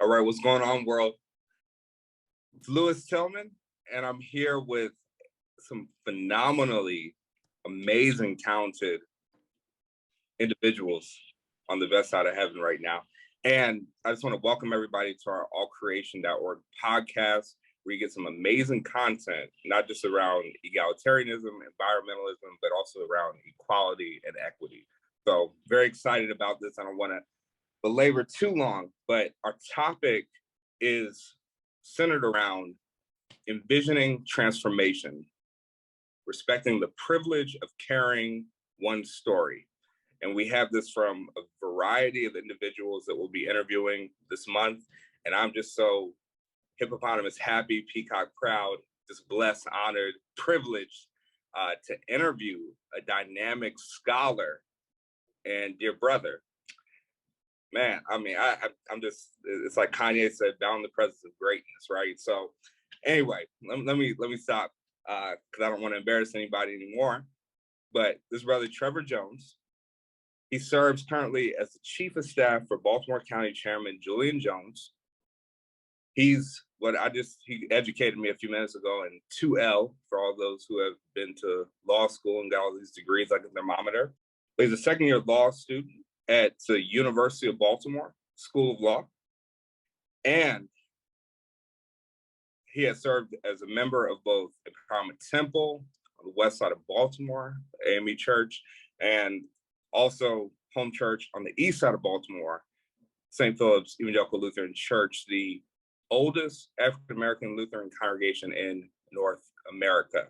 All right, what's going on, world? It's Lewis Tillman, and I'm here with some phenomenally amazing, talented individuals on the best side of heaven right now. And I just want to welcome everybody to our allcreation.org podcast, where you get some amazing content, not just around egalitarianism, environmentalism, but also around equality and equity. So very excited about this. I don't want to belabor too long, but our topic is centered around envisioning transformation, respecting the privilege of carrying one's story. And we have this from a variety of individuals that we'll be interviewing this month. And I'm just so hippopotamus happy, peacock proud, just blessed, honored, privileged to interview a dynamic scholar and dear brother. Man, I mean, I'm just, it's like Kanye said, bound in the presence of greatness, right? So anyway, let me stop because I don't want to embarrass anybody anymore. But this brother, Trevor Jones, he serves currently as the Chief of Staff for Baltimore County Chairman Julian Jones. He's he educated me a few minutes ago in 2L for all those who have been to law school and got all these degrees like a thermometer. But he's a second-year law student at the University of Baltimore School of Law. And he has served as a member of both Empowerment Temple on the west side of Baltimore, AME Church, and also home church on the east side of Baltimore, St. Philip's Evangelical Lutheran Church, the oldest African-American Lutheran congregation in North America.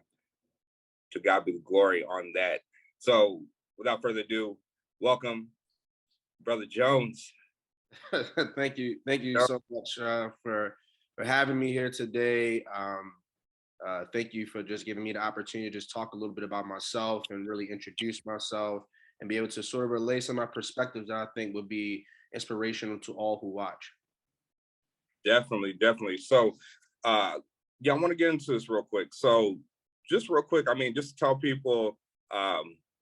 To God be the glory on that. So without further ado, welcome, Brother Jones. Thank you so much for having me here today. Thank you for just giving me the opportunity to just talk a little bit about myself and really introduce myself and be able to sort of relay some of my perspectives that I think would be inspirational to all who watch. Definitely. So, I want to get into this real quick. So, just real quick, just to tell people,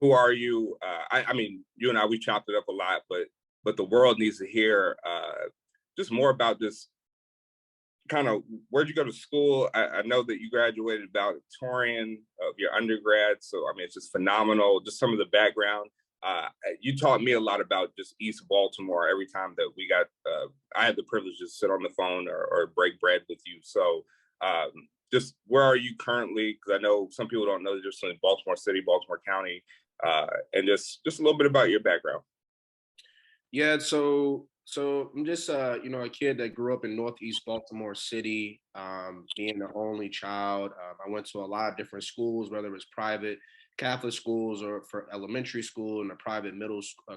who are you? I mean, you and I, we chopped it up a lot, but the world needs to hear just more about this. Kind of, where'd you go to school? I know that you graduated valedictorian of your undergrad, so it's just phenomenal. Just some of the background. You taught me a lot about just East Baltimore every time that we got, I had the privilege to sit on the phone or break bread with you. So just where are you currently? Because I know some people don't know just in Baltimore City, Baltimore County, and just a little bit about your background. Yeah, so I'm just a kid that grew up in Northeast Baltimore City, being the only child. I went to a lot of different schools, whether it was private Catholic schools or for elementary school, and a private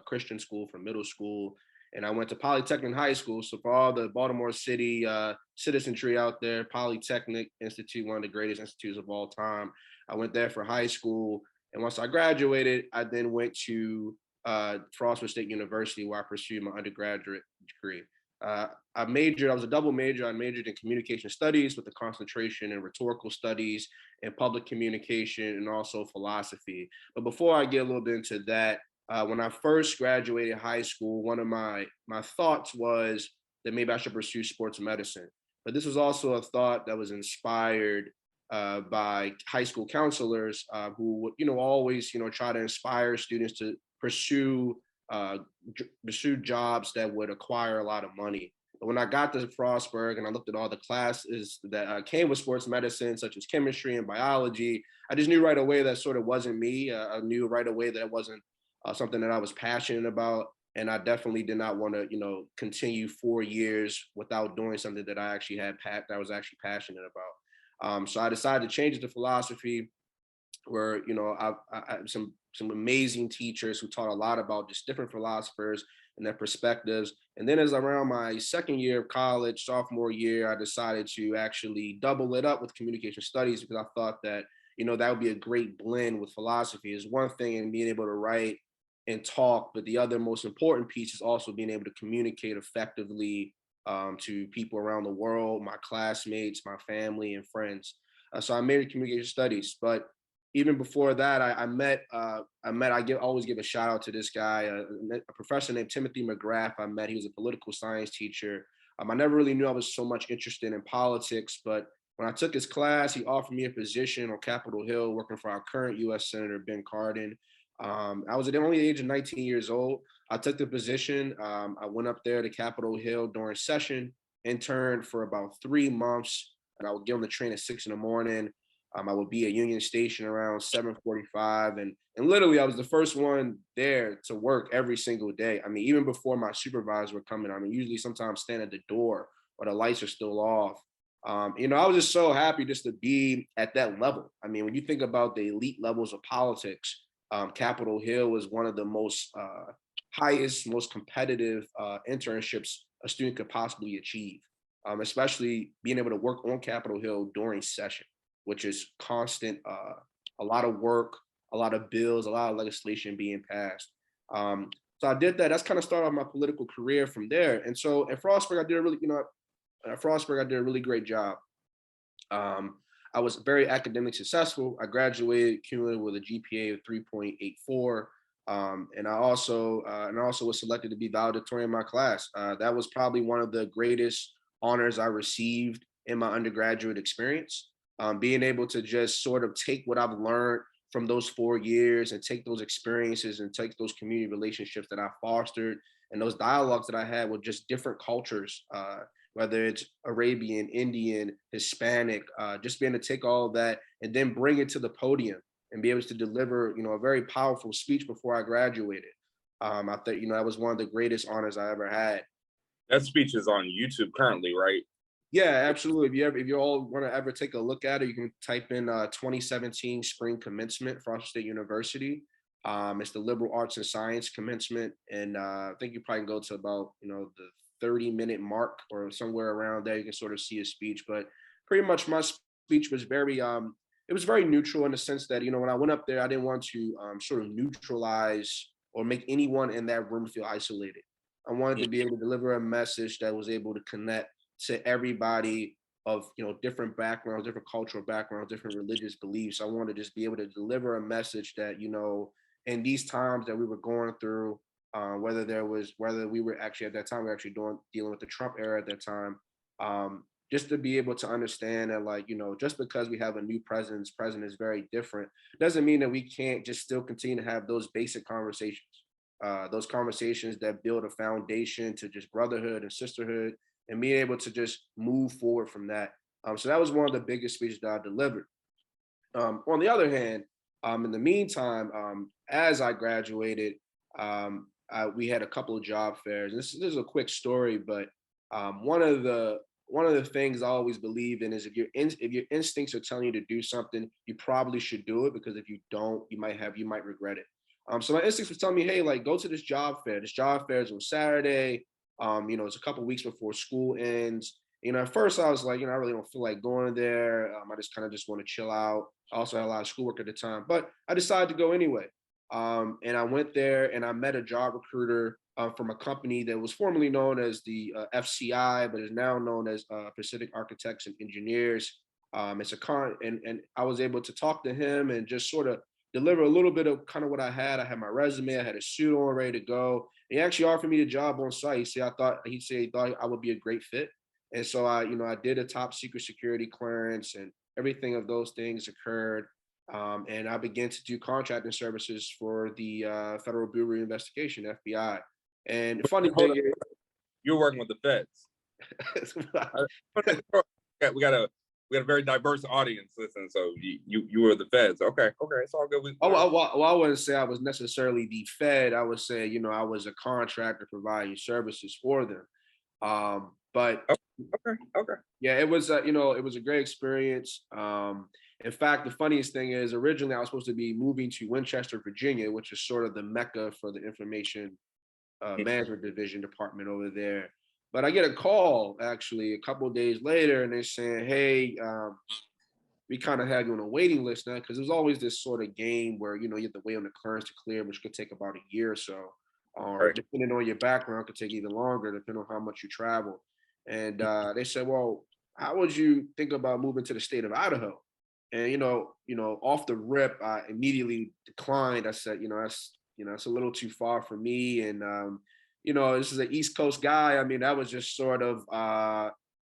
Christian school for middle school. And I went to Polytechnic High School. So for all the Baltimore City citizenry out there, Polytechnic Institute, one of the greatest institutes of all time. I went there for high school. And once I graduated, I then went to Frostburg State University, where I pursued my undergraduate degree. I was a double major. I majored in communication studies with a concentration in rhetorical studies and public communication and also philosophy. But before I get a little bit into that, when I first graduated high school, one of my thoughts was that maybe I should pursue sports medicine. But this was also a thought that was inspired by high school counselors who would, always, try to inspire students to pursue jobs that would acquire a lot of money. But when I got to Frostburg and I looked at all the classes that came with sports medicine, such as chemistry and biology, I just knew right away that sort of wasn't me. I knew right away that it wasn't something that I was passionate about. And I definitely did not want to, continue 4 years without doing something that I actually that I was actually passionate about. So I decided to change it to philosophy, where I have some amazing teachers who taught a lot about just different philosophers and their perspectives. And then as around my second year of college, sophomore year, I decided to actually double it up with communication studies, because I thought that that would be a great blend with philosophy. Is one thing in being able to write and talk, but the other most important piece is also being able to communicate effectively to people around the world, my classmates, my family, and friends. So I majored in communication studies, but even before that, I always give a shout out to this guy, a professor named Timothy McGrath. He was a political science teacher I never really knew I was so much interested in politics, but when I took his class, he offered me a position on Capitol Hill working for our current U.S. Senator Ben Cardin. I was at the only age of 19 years old. I took the position. I went up there to Capitol Hill during session, interned for about 3 months, and I would get on the train at 6 in the morning. I would be at Union Station around 7:45, and literally I was the first one there to work every single day. I mean, even before my supervisors were coming, I mean, usually sometimes stand at the door or the lights are still off. I was just so happy just to be at that level. I mean, when you think about the elite levels of politics, Capitol Hill was one of the most highest, most competitive internships a student could possibly achieve, especially being able to work on Capitol Hill during session, which is constant, a lot of work, a lot of bills, a lot of legislation being passed. So I did that. That's kind of started off my political career from there. And so at Frostburg, I did a really great job. I was very academically successful. I graduated cumulative with a GPA of 3.84. And I also was selected to be valedictorian in my class. That was probably one of the greatest honors I received in my undergraduate experience. Being able to just sort of take what I've learned from those 4 years and take those experiences and take those community relationships that I fostered and those dialogues that I had with just different cultures, whether it's Arabian, Indian, Hispanic, just being able to take all of that and then bring it to the podium and be able to deliver, a very powerful speech before I graduated. I think, that was one of the greatest honors I ever had. That speech is on YouTube currently, right? Yeah, absolutely. If you all want to ever take a look at it, you can type in 2017 spring commencement, Frost State University. It's the liberal arts and science commencement. And I think you probably can go to about, the 30-minute mark or somewhere around there. You can sort of see a speech, but pretty much my speech was it was very neutral in the sense that, when I went up there, I didn't want to sort of neutralize or make anyone in that room feel isolated. I wanted to be able to deliver a message that was able to connect to everybody of, different backgrounds, different cultural backgrounds, different religious beliefs. I wanted to just be able to deliver a message that, in these times that we were going through, whether we were actually at that time, we were actually dealing with the Trump era at that time, just to be able to understand that, just because we have a new president is very different, doesn't mean that we can't just still continue to have those basic conversations, those conversations that build a foundation to just brotherhood and sisterhood and being able to just move forward from that. So that was one of the biggest speeches that I delivered. On the other hand, in the meantime, as I graduated, we had a couple of job fairs. This is a quick story, but one of the things I always believe in is if your instincts are telling you to do something, you probably should do it, because if you don't, you might regret it. So my instincts was telling me, hey, go to this job fair. This job fair is on Saturday. It's a couple of weeks before school ends. At first I was like, I really don't feel like going there. I just kind of just want to chill out. I also had a lot of schoolwork at the time, but I decided to go anyway. And I went there and I met a job recruiter from a company that was formerly known as the FCI, but is now known as Pacific Architects and Engineers. And I was able to talk to him and just sort of deliver a little bit of kind of what I had. I had my resume, I had a suit on, ready to go. He actually offered me the job on site. He said he thought I would be a great fit. And so I did a top secret security clearance and everything of those things occurred. And I began to do contracting services for the Federal Bureau of Investigation, FBI. And the funny thing is, you're working with the feds. we got a very diverse audience. Listen, so you were the feds. Okay, it's all good. I wouldn't say I was necessarily the Fed. I would say, I was a contractor providing services for them. But okay. Yeah, it was it was a great experience. In fact, the funniest thing is originally I was supposed to be moving to Winchester, Virginia, which is sort of the mecca for the information management division department over there. But I get a call actually a couple of days later, and they're saying, "Hey, we kind of have you on a waiting list now," because there's always this sort of game where you have to wait on the clearance to clear, which could take about a year or so, or right. Depending on your background, could take even longer, depending on how much you travel. And they said, "Well, how would you think about moving to the state of Idaho?" And off the rip, I immediately declined. I said, that's a little too far for me, and this is an East Coast guy. I mean, that was just sort of,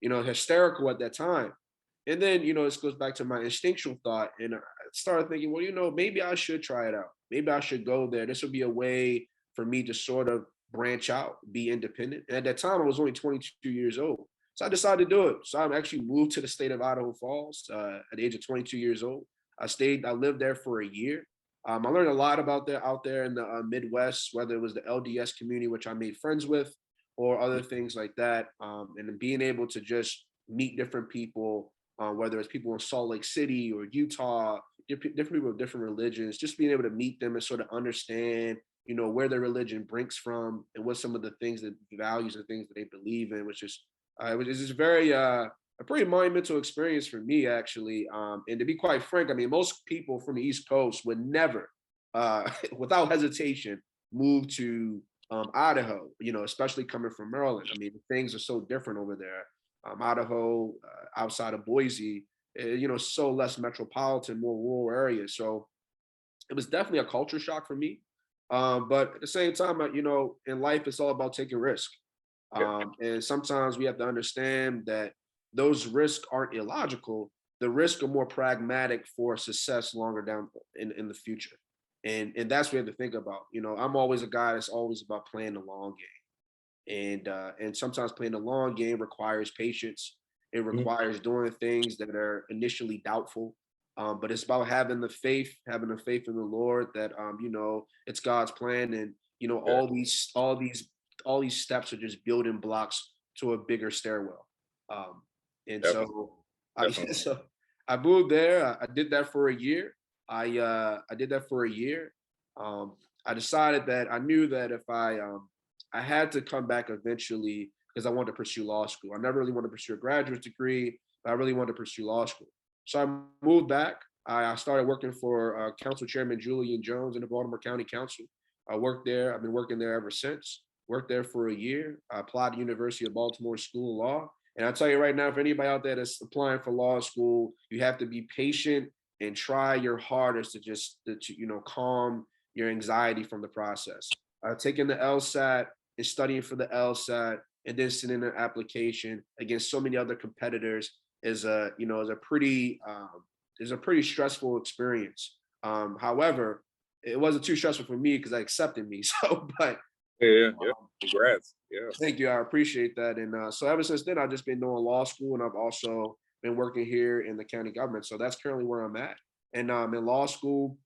hysterical at that time. And then, this goes back to my instinctual thought. And I started thinking, well, maybe I should try it out. Maybe I should go there. This would be a way for me to sort of branch out, be independent. And at that time, I was only 22 years old. So I decided to do it. So I actually moved to the state of Idaho Falls at the age of 22 years old. I lived there for a year. I learned a lot about out there in the Midwest, whether it was the LDS community, which I made friends with, or other things like that. And being able to just meet different people, whether it's people in Salt Lake City or Utah, different people of different religions, just being able to meet them and sort of understand, where their religion brings from and what some of the things that values and things that they believe in, which is, it was just very, a pretty monumental experience for me, actually. And to be quite frank, I mean, most people from the East Coast would never, without hesitation, move to Idaho, especially coming from Maryland. I mean, things are so different over there. Idaho, outside of Boise, so less metropolitan, more rural area. So it was definitely a culture shock for me. But at the same time, in life, it's all about taking risk. And sometimes we have to understand that those risks aren't illogical. The risks are more pragmatic for success longer down in the future. And that's what we have to think about. I'm always a guy that's always about playing the long game. And sometimes playing the long game requires patience. It requires doing things that are initially doubtful. But it's about having the faith in the Lord that it's God's plan, and all these steps are just building blocks to a bigger stairwell. And so I moved there. I did that for a year. I did that for a year. I decided that I knew that if I had to come back eventually because I wanted to pursue law school. I never really wanted to pursue a graduate degree, but I really wanted to pursue law school. So I moved back. I started working for Councilman Julian Jones in the Baltimore County Council. I worked there. I've been working there ever since. Worked there for a year. I applied to University of Baltimore School of Law. And I'll tell you right now, if anybody out there that's applying for law school, you have to be patient and try your hardest to calm your anxiety from the process. Taking the LSAT and studying for the LSAT and then sending an application against so many other competitors is a pretty stressful experience. However, it wasn't too stressful for me because I accepted me. So, but yeah. Congrats. Yeah. Thank you. I appreciate that. And so ever since then, I've just been doing law school, and I've also been working here in the county government. So that's currently where I'm at. And in law school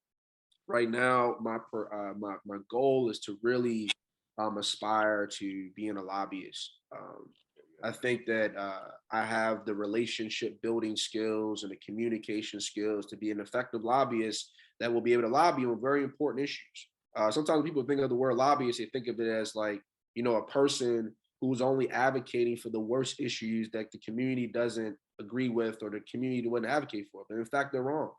right now, my goal is to really aspire to being a lobbyist. I think that I have the relationship building skills and the communication skills to be an effective lobbyist that will be able to lobby on very important issues. Sometimes people think of the word lobbyist, they think of it as like, a person who's only advocating for the worst issues that the community doesn't agree with or the community wouldn't advocate for. But in fact, they're wrong.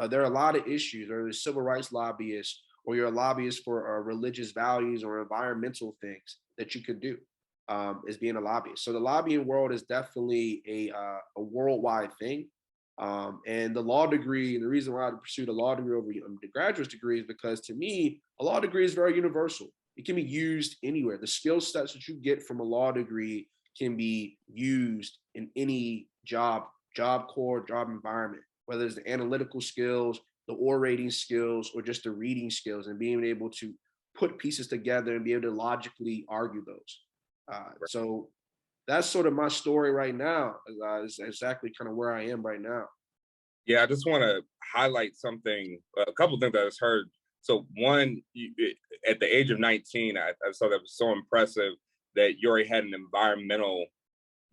There are a lot of issues, or there's civil rights lobbyists, or you're a lobbyist for religious values or environmental things that you could do as being a lobbyist. So the lobbying world is definitely a worldwide thing. And the law degree, and the reason why I pursued a law degree over the graduate degree is because to me, a law degree is very universal. It can be used anywhere. The skill sets that you get from a law degree can be used in any job core, job environment, whether it's the analytical skills, the orating skills, or just the reading skills, and being able to put pieces together and be able to logically argue those. So that's sort of my story right now. Is exactly kind of where I am right now. Yeah, I just want to highlight a couple of things that I just heard. So one, at the age of 19, I saw that was so impressive that you already had an environmental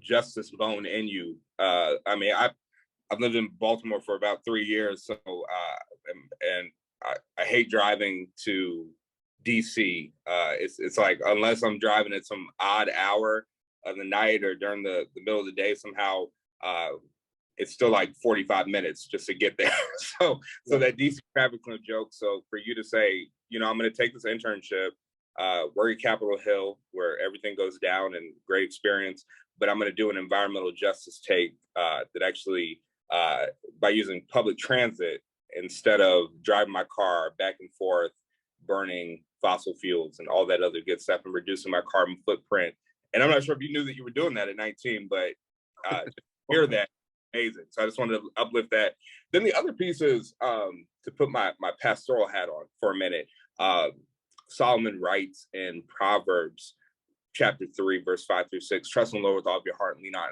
justice bone in you. I mean, I've lived in Baltimore for about 3 years, so and I hate driving to DC. It's like unless I'm driving at some odd hour of the night or during the middle of the day, somehow it's still like 45 minutes just to get there. So that DC traffic's no joke. So for you to say, I'm going to take this internship, work at Capitol Hill where everything goes down and great experience, but I'm going to do an environmental justice take that actually by using public transit instead of driving my car back and forth, burning fossil fuels and all that other good stuff and reducing my carbon footprint. And I'm not sure if you knew that you were doing that at 19, but just hear that, amazing. So I just wanted to uplift that. Then the other piece is to put my pastoral hat on for a minute. Solomon writes in Proverbs chapter 3, verse 5 through 6, trust in the Lord with all of your heart and lean not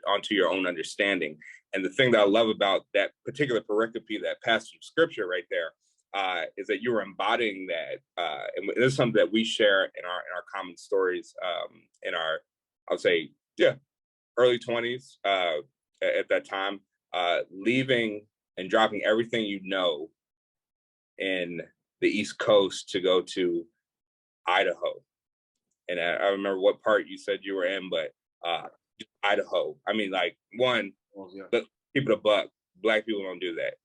onto your own understanding. And the thing that I love about that particular pericope, that passage of scripture right there, is that you're embodying that. And this is something that we share in our common stories in our, I would say, early 20s at that time, leaving and dropping everything you know in the East Coast to go to Idaho. And I remember what part you said you were in, but Idaho. I mean, like, one, but keep it a buck. Black people don't do that.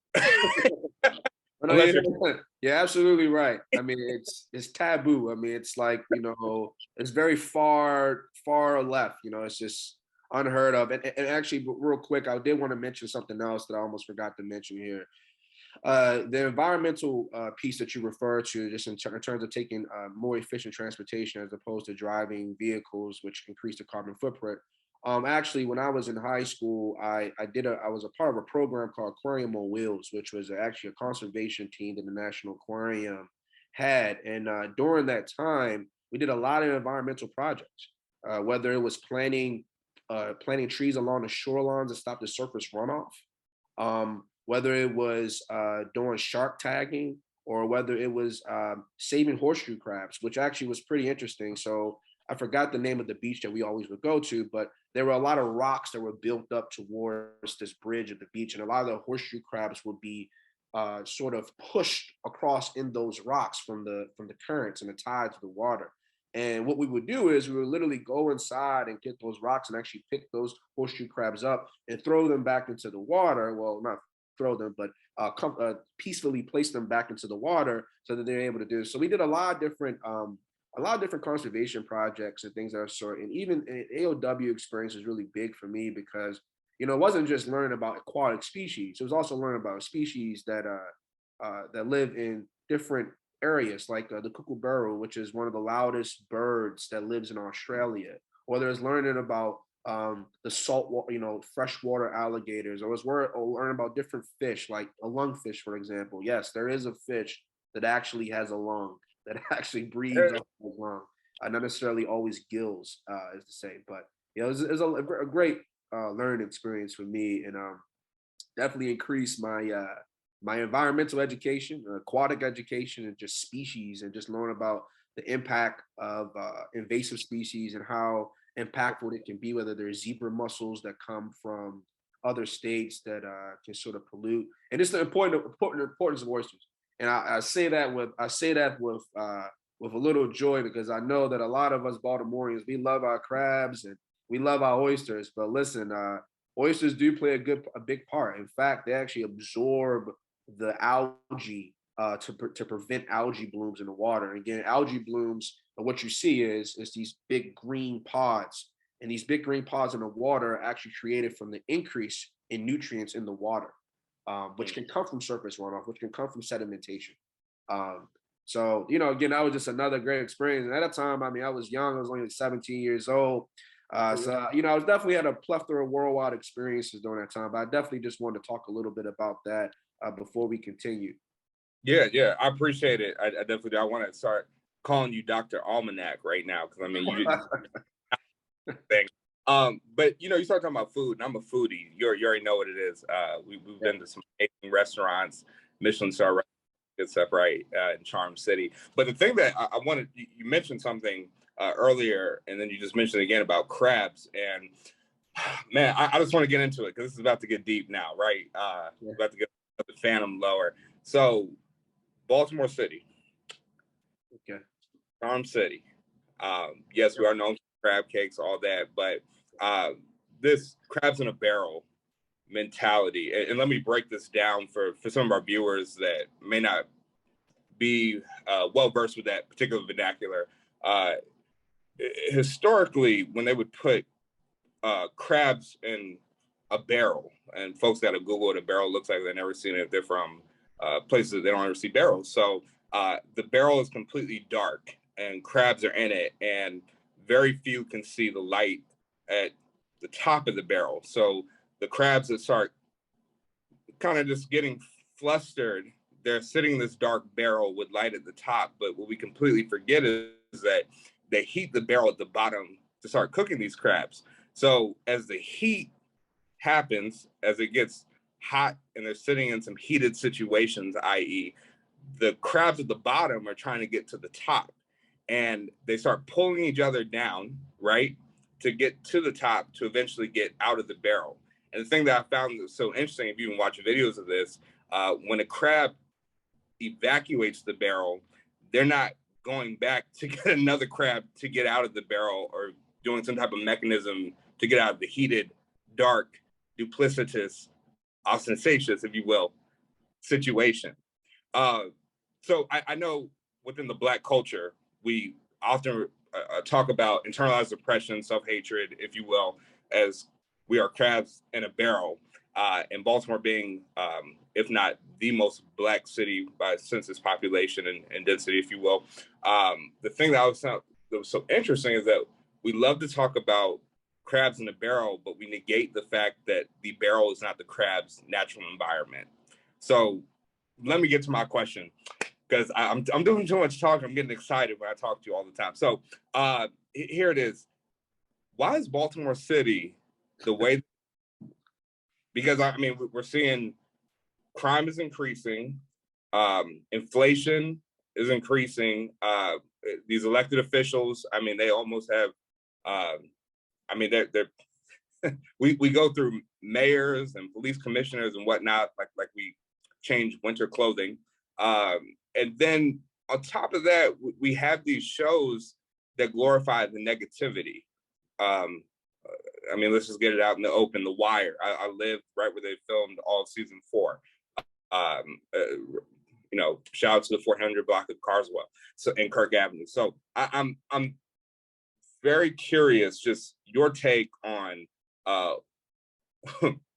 You're absolutely right. I mean, it's taboo. I mean, it's like, it's very far left. It's just unheard of. And actually, real quick, I did want to mention something else that I almost forgot to mention here. The environmental piece that you refer to, just in terms of taking more efficient transportation as opposed to driving vehicles, which increase the carbon footprint. Actually, when I was in high school, I was a part of a program called Aquarium on Wheels, which was actually a conservation team that the National Aquarium had. And during that time, we did a lot of environmental projects, whether it was planting trees along the shorelines to stop the surface runoff, whether it was doing shark tagging, or whether it was saving horseshoe crabs, which actually was pretty interesting. So I forgot the name of the beach that we always would go to, but there were a lot of rocks that were built up towards this bridge of the beach. And a lot of the horseshoe crabs would be sort of pushed across in those rocks from the currents and the tides of the water. And what we would do is we would literally go inside and get those rocks and actually pick those horseshoe crabs up and throw them back into the water. Well, not throw them, but peacefully place them back into the water so that they're able to do. So we did a lot of different conservation projects and things of that sort. And even an AOW experience was really big for me because, it wasn't just learning about aquatic species. It was also learning about species that live in different areas, like the kookaburra, which is one of the loudest birds that lives in Australia. Or there's learning about the saltwater, freshwater alligators, or learn about different fish, like a lungfish, for example. Yes, there is a fish that actually has a lung, that actually breathes off his lung. Not necessarily always gills, is to say, but it was a great learning experience for me, and definitely increased my environmental education, aquatic education, and just species, and just learn about the impact of invasive species and how impactful it can be, whether there's zebra mussels that come from other states that can sort of pollute, and it's the importance of oysters. And I say that with a little joy, because I know that a lot of us Baltimoreans, we love our crabs and we love our oysters. But listen, oysters do play a big part. In fact, they actually absorb the algae to prevent algae blooms in the water. And again, algae blooms, what you see is these big green pods, and these big green pods in the water are actually created from the increase in nutrients in the water, which can come from surface runoff, which can come from sedimentation. So, again, that was just another great experience. And at that time, I mean, I was young. I was only 17 years old. I was definitely had a plethora of worldwide experiences during that time. But I definitely just wanted to talk a little bit about that before we continue. Yeah, I appreciate it. I definitely do. I want to start calling you Dr. Almanac right now, because I mean, you thing. But you start talking about food, and I'm a foodie. You already know what it is. We've been to some amazing restaurants, Michelin star restaurants, good stuff, right, in Charm City. But the thing that I wanted, you mentioned something earlier, and then you just mentioned again about crabs, and man, I just want to get into it because this is about to get deep now, right? About to get the phantom lower. So, Baltimore City, okay, Charm City. Yes, we are known for crab cakes, all that, but this crabs in a barrel mentality, and let me break this down for some of our viewers that may not be well versed with that particular vernacular. Historically, when they would put crabs in a barrel, and folks got to Google what a barrel looks like, they've never seen it if they're from places that they don't ever see barrels. So The barrel is completely dark and crabs are in it, and very few can see the light at the top of the barrel. So the crabs that start kind of just getting flustered, they're sitting in this dark barrel with light at the top. But what we completely forget is that they heat the barrel at the bottom to start cooking these crabs. So as the heat happens, as it gets hot and they're sitting in some heated situations, i.e., the crabs at the bottom are trying to get to the top, and they start pulling each other down, right, to get to the top to eventually get out of the barrel. And the thing that I found so interesting, if you can watch videos of this, when a crab evacuates the barrel, they're not going back to get another crab to get out of the barrel or doing some type of mechanism to get out of the heated, dark, duplicitous, ostentatious, if you will, situation. So I know within the Black culture, we often talk about internalized oppression, self-hatred, if you will, as we are crabs in a barrel. And Baltimore being, if not the most Black city by census population and density, if you will. The thing that was so interesting is that we love to talk about crabs in a barrel, but we negate the fact that the barrel is not the crab's natural environment. So let me get to my question, because I'm doing too much talking. I'm getting excited when I talk to you all the time. So here it is. Why is Baltimore City the way? Because I mean, we're seeing crime is increasing, inflation is increasing. These elected officials, I mean, they almost have. I mean, they're we go through mayors and police commissioners and whatnot, like we change winter clothing. And then on top of that, we have these shows that glorify the negativity. I mean, let's just get it out in the open. The Wire. I lived right where they filmed all season 4. You know, shout out to the 400 block of Carswell, so in Kirk Avenue. So I'm very curious, just your take on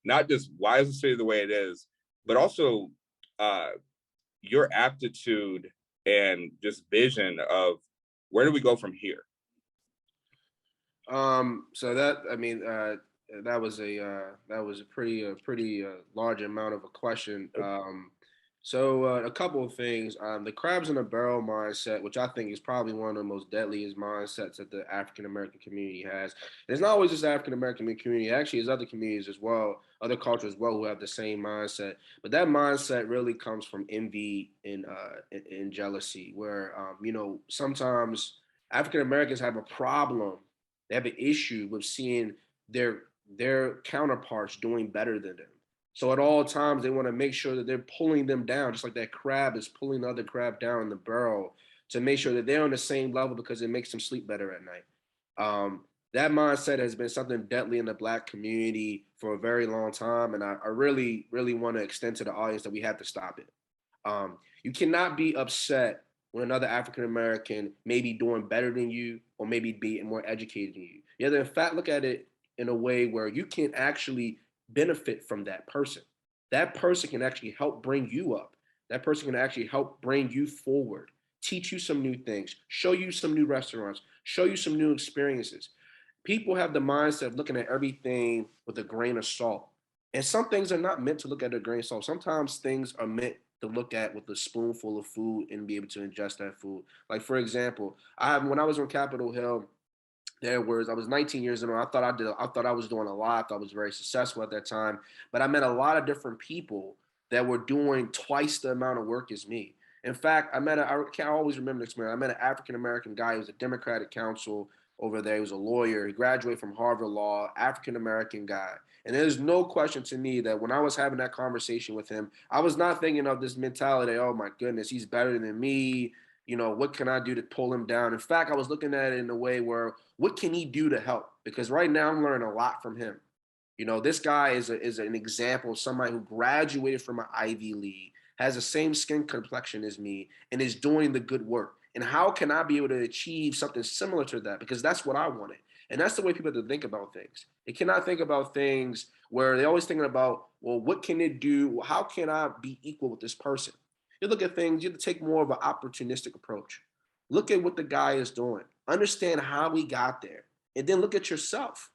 not just why is the city the way it is, but also your aptitude and just vision of where do we go from here? So that, I mean, that was a pretty large amount of a question. So a couple of things. The crabs in a barrel mindset, which I think is probably one of the most deadliest mindsets that the African American community has. And it's not always just the African American community. Actually, there's other communities as well, other cultures as well, who have the same mindset. But that mindset really comes from envy and jealousy, where you know, sometimes African Americans have a problem. They have an issue with seeing their counterparts doing better than them. So at all times, they want to make sure that they're pulling them down, just like that crab is pulling the other crab down in the barrel, to make sure that they're on the same level because it makes them sleep better at night. That mindset has been something deadly in the Black community for a very long time, and I really, really want to extend to the audience that we have to stop it. You cannot be upset when another African American may be doing better than you or maybe be more educated than you. You have to, in fact, look at it in a way where you can actually benefit from that person. That person can actually help bring you up. That person can actually help bring you forward, teach you some new things, show you some new restaurants, show you some new experiences. People have the mindset of looking at everything with a grain of salt. And some things are not meant to look at a grain of salt. Sometimes things are meant to look at with a spoonful of food and be able to ingest that food. Like, for example, when I was on Capitol Hill, I was 19 years old. I thought I was doing a lot. I thought I was very successful at that time. But I met a lot of different people that were doing twice the amount of work as me. In fact, I can't always remember this man. I met an African American guy who was a Democratic council over there. He was a lawyer. He graduated from Harvard Law, African American guy. And there's no question to me that when I was having that conversation with him, I was not thinking of this mentality, oh my goodness, he's better than me. You know, what can I do to pull him down? In fact, I was looking at it in a way where, what can he do to help? Because right now I'm learning a lot from him. You know, this guy is an example of somebody who graduated from an Ivy League, has the same skin complexion as me, and is doing the good work. And how can I be able to achieve something similar to that? Because that's what I wanted. And that's the way people have to think about things. They cannot think about things where they're always thinking about, well, what can it do? How can I be equal with this person? You look at things, you have to take more of an opportunistic approach. Look at what the guy is doing. Understand how he got there. And then look at yourself.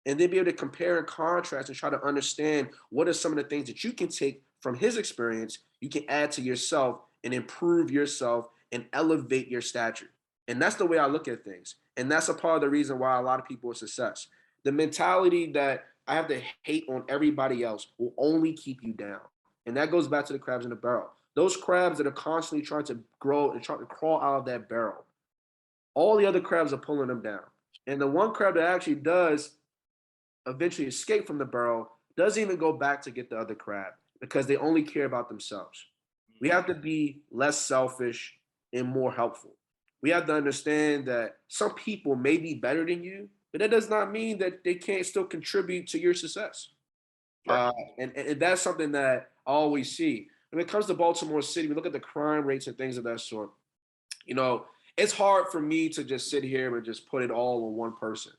And then be able to compare and contrast and try to understand what are some of the things that you can take from his experience, you can add to yourself and improve yourself and elevate your stature. And that's the way I look at things. And that's a part of the reason why a lot of people are success. The mentality that I have to hate on everybody else will only keep you down. And that goes back to the crabs in the barrel. Those crabs that are constantly trying to grow and trying to crawl out of that barrel, all the other crabs are pulling them down. And the one crab that actually does eventually escape from the barrel doesn't even go back to get the other crab because they only care about themselves. We have to be less selfish and more helpful. We have to understand that some people may be better than you, but that does not mean that they can't still contribute to your success. Right. And that's something that I always see. When it comes to Baltimore City, we look at the crime rates and things of that sort. You know, it's hard for me to just sit here and just put it all on one person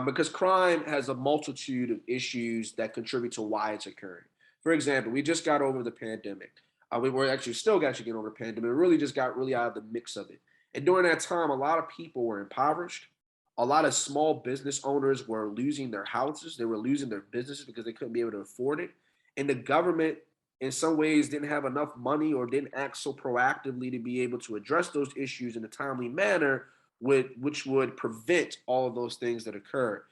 because crime has a multitude of issues that contribute to why it's occurring. For example, we just got over the pandemic. We were actually still actually getting over the pandemic. We really just got really out of the mix of it. And during that time, a lot of people were impoverished. A lot of small business owners were losing their houses. They were losing their businesses because they couldn't be able to afford it. And the government, in some ways, didn't have enough money or didn't act so proactively to be able to address those issues in a timely manner, which would prevent all of those things that occurred.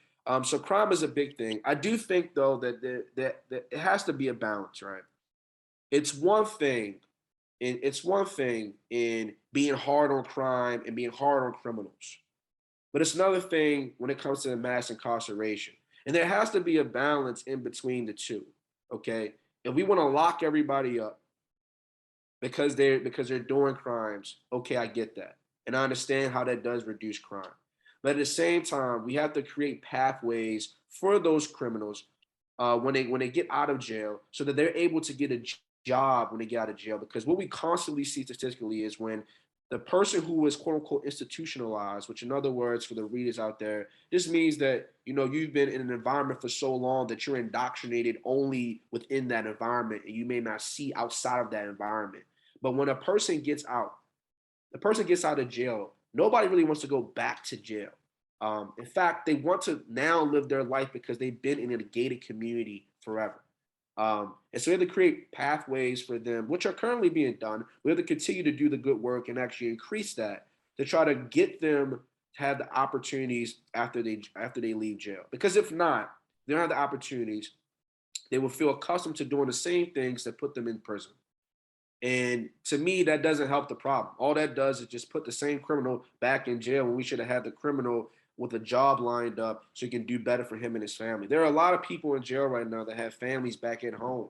So crime is a big thing. I do think, though, that it has to be a balance, right? It's one thing it's one thing in being hard on crime and being hard on criminals, but it's another thing when it comes to the mass incarceration. And there has to be a balance in between the two. Okay. If we want to lock everybody up because they're doing crimes, okay, I get that. And I understand how that does reduce crime. But at the same time, we have to create pathways for those criminals when they get out of jail so that they're able to get a job when they get out of jail. Because what we constantly see statistically is when the person who is quote unquote institutionalized, which in other words for the readers out there, this means that you've been in an environment for so long that you're indoctrinated only within that environment and you may not see outside of that environment. But when a person gets out, the person gets out of jail, nobody really wants to go back to jail. In fact, they want to now live their life because they've been in a gated community forever. And so we have to create pathways for them, which are currently being done. We have to continue to do the good work and actually increase that to try to get them to have the opportunities after they leave jail. Because if not, they don't have the opportunities. They will feel accustomed to doing the same things that put them in prison. And to me, that doesn't help the problem. All that does is just put the same criminal back in jail when we should have had the criminal with a job lined up so he can do better for him and his family. There are a lot of people in jail right now that have families back at home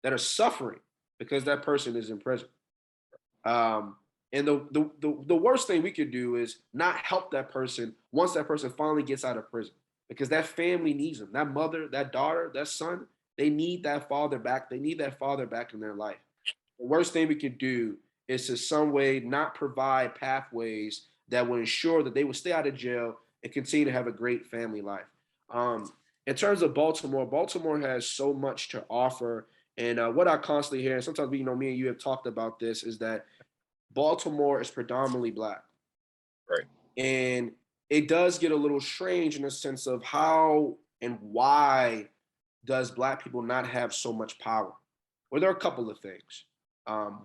that are suffering because that person is in prison. And the worst thing we could do is not help that person once that person finally gets out of prison because that family needs them. That mother, that daughter, that son, they need that father back. They need that father back in their life. The worst thing we could do is to some way not provide pathways that will ensure that they will stay out of jail and continue to have a great family life. In terms of Baltimore, Baltimore has so much to offer. And what I constantly hear, and sometimes me and you have talked about this, is that Baltimore is predominantly Black. Right. And it does get a little strange in a sense of how and why does Black people not have so much power? Well, there are a couple of things.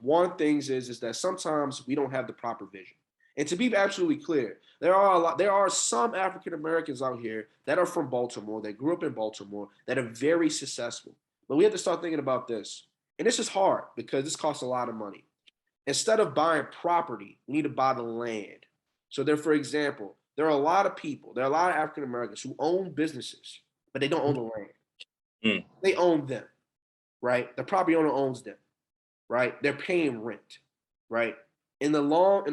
One thing is that sometimes we don't have the proper vision. And to be absolutely clear, there are some African Americans out here that are from Baltimore, that grew up in Baltimore, that are very successful. But we have to start thinking about this. And this is hard because this costs a lot of money. Instead of buying property, we need to buy the land. So there, for example, there are a lot of African Americans who own businesses, but they don't own the land. Mm. They own them, right? The property owner owns them, right? They're paying rent, right? In the long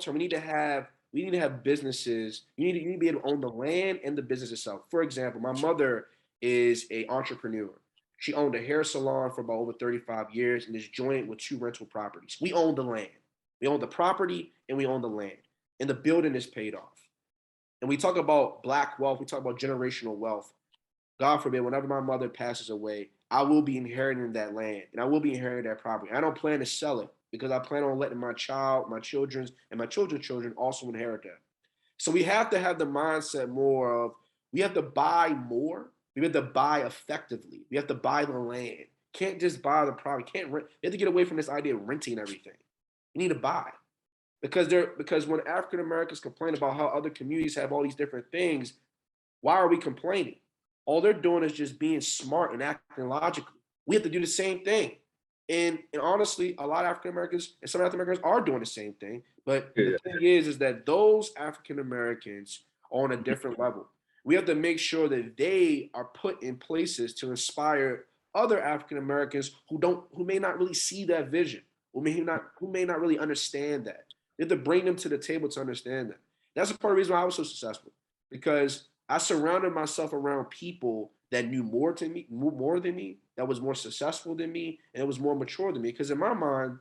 term, we need to have businesses. You need to be able to own the land and the business itself. For example, my mother is an entrepreneur. She owned a hair salon for about over 35 years and is joined with 2 rental properties. We own the land. We own the property and we own the land. And the building is paid off. And we talk about Black wealth. We talk about generational wealth. God forbid, whenever my mother passes away, I will be inheriting that land and I will be inheriting that property. I don't plan to sell it. because I plan on letting my children's, and my children's children also inherit that. So we have to have the mindset more of, we have to buy more. We have to buy effectively. We have to buy the land. Can't just buy the property. Can't rent. We have to get away from this idea of renting everything. You need to buy. Because when African Americans complain about how other communities have all these different things, why are we complaining? All they're doing is just being smart and acting logically. We have to do the same thing. And honestly, a lot of African Americans and some African Americans are doing the same thing. But the thing is that those African Americans are on a different level. We have to make sure that they are put in places to inspire other African Americans who may not really see that vision, who may not really understand that. You have to bring them to the table to understand that. That's a part of the reason why I was so successful, because I surrounded myself around people that knew more than me, that was more successful than me, and it was more mature than me. Because in my mind,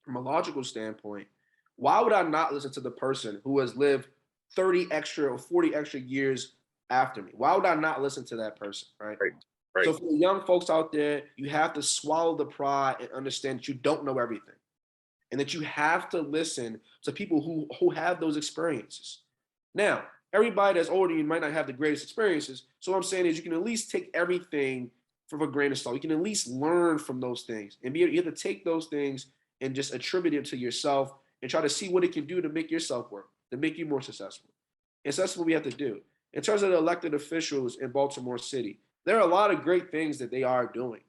from a logical standpoint, why would I not listen to the person who has lived 30 extra or 40 extra years after me? Why would I not listen to that person, right? Right. So for the young folks out there, you have to swallow the pride and understand that you don't know everything, and that you have to listen to people who have those experiences. Now, everybody that's older, you might not have the greatest experiences. So what I'm saying is, you can at least take everything from a grain of salt. You can at least learn from those things, and you have to take those things and just attribute it to yourself and try to see what it can do to make yourself work, to make you more successful. And so that's what we have to do. In terms of the elected officials in Baltimore City, there are a lot of great things that they are doing.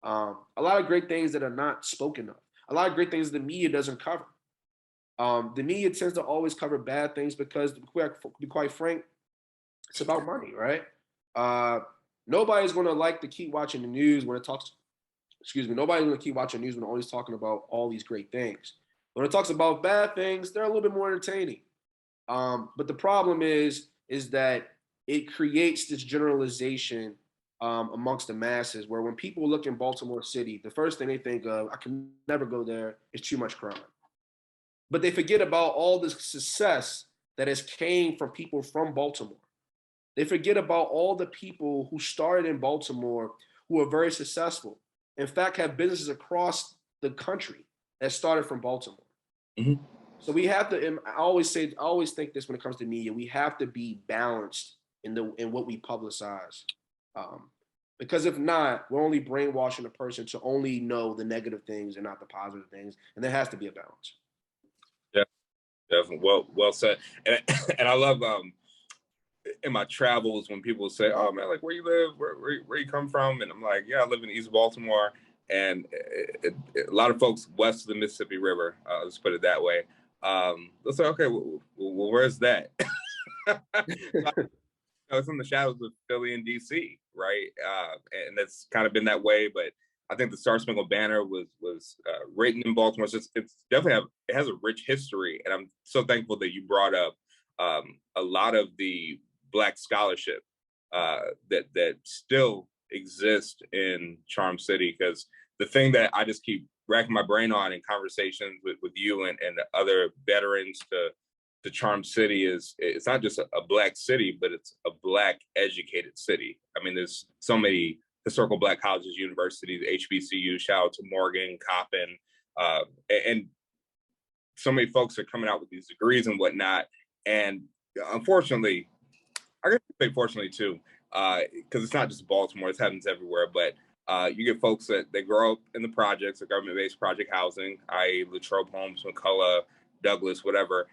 A lot of great things that are not spoken of. A lot of great things the media doesn't cover. The media tends to always cover bad things because, to be quite frank, it's about money, right? Nobody's going to like to keep watching the news when it talks. Excuse me. Nobody's going to keep watching news when they're always talking about all these great things. When it talks about bad things, they're a little bit more entertaining. But the problem is that it creates this generalization amongst the masses, where when people look in Baltimore City, the first thing they think of, I can never go there, it's too much crime. But they forget about all the success that has came from people from Baltimore. They forget about all the people who started in Baltimore who are very successful. In fact, have businesses across the country that started from Baltimore. Mm-hmm. So we have to, and I always think this when it comes to media, we have to be balanced in what we publicize. Because if not, we're only brainwashing a person to only know the negative things and not the positive things. And there has to be a balance. Yeah, definitely. Well said. And I love in my travels when people say, "Oh man, like where you live, where you come from," and I'm like, "Yeah, I live in East Baltimore." And a lot of folks west of the Mississippi River, let's put it that way. They'll say, "Okay, well, where's that?" It's in the shadows of Philly and DC, right? And it's kind of been that way. But I think the Star Spangled Banner was written in Baltimore. So it's definitely it has a rich history, and I'm so thankful that you brought up a lot of the Black scholarship that still exists in Charm City. Because the thing that I just keep racking my brain on in conversations with you and the other veterans to Charm City is, it's not just a Black city, but it's a Black educated city. I mean, there's so many historical Black colleges, universities, HBCU, shout out to Morgan, Coppin, and so many folks are coming out with these degrees and whatnot. And unfortunately, I guess say fortunately too, because it's not just Baltimore, it happens everywhere, but you get folks that they grow up in the projects, the government-based project housing, i.e. Latrobe Homes, McCullough, Douglas, whatever.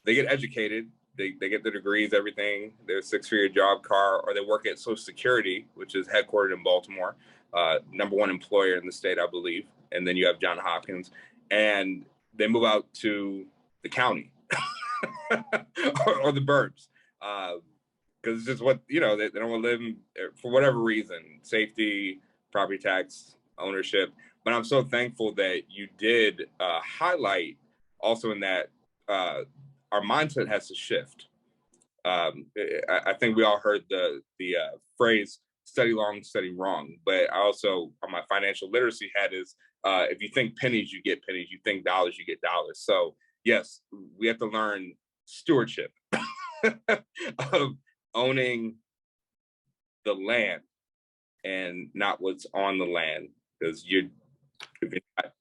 They get educated, they get their degrees, everything, their 6-figure job car, or they work at Social Security, which is headquartered in Baltimore, #1 employer in the state, I believe. And then you have Johns Hopkins, and they move out to the county or the burbs. Because it's just what, they don't want to live in, for whatever reason, safety, property tax, ownership. But I'm so thankful that you did highlight also in that our mindset has to shift. I think we all heard the phrase "study long, study wrong," but I also, on my financial literacy hat, is if you think pennies, you get pennies. You think dollars, you get dollars. So yes, we have to learn stewardship of owning the land and not what's on the land, because if you're not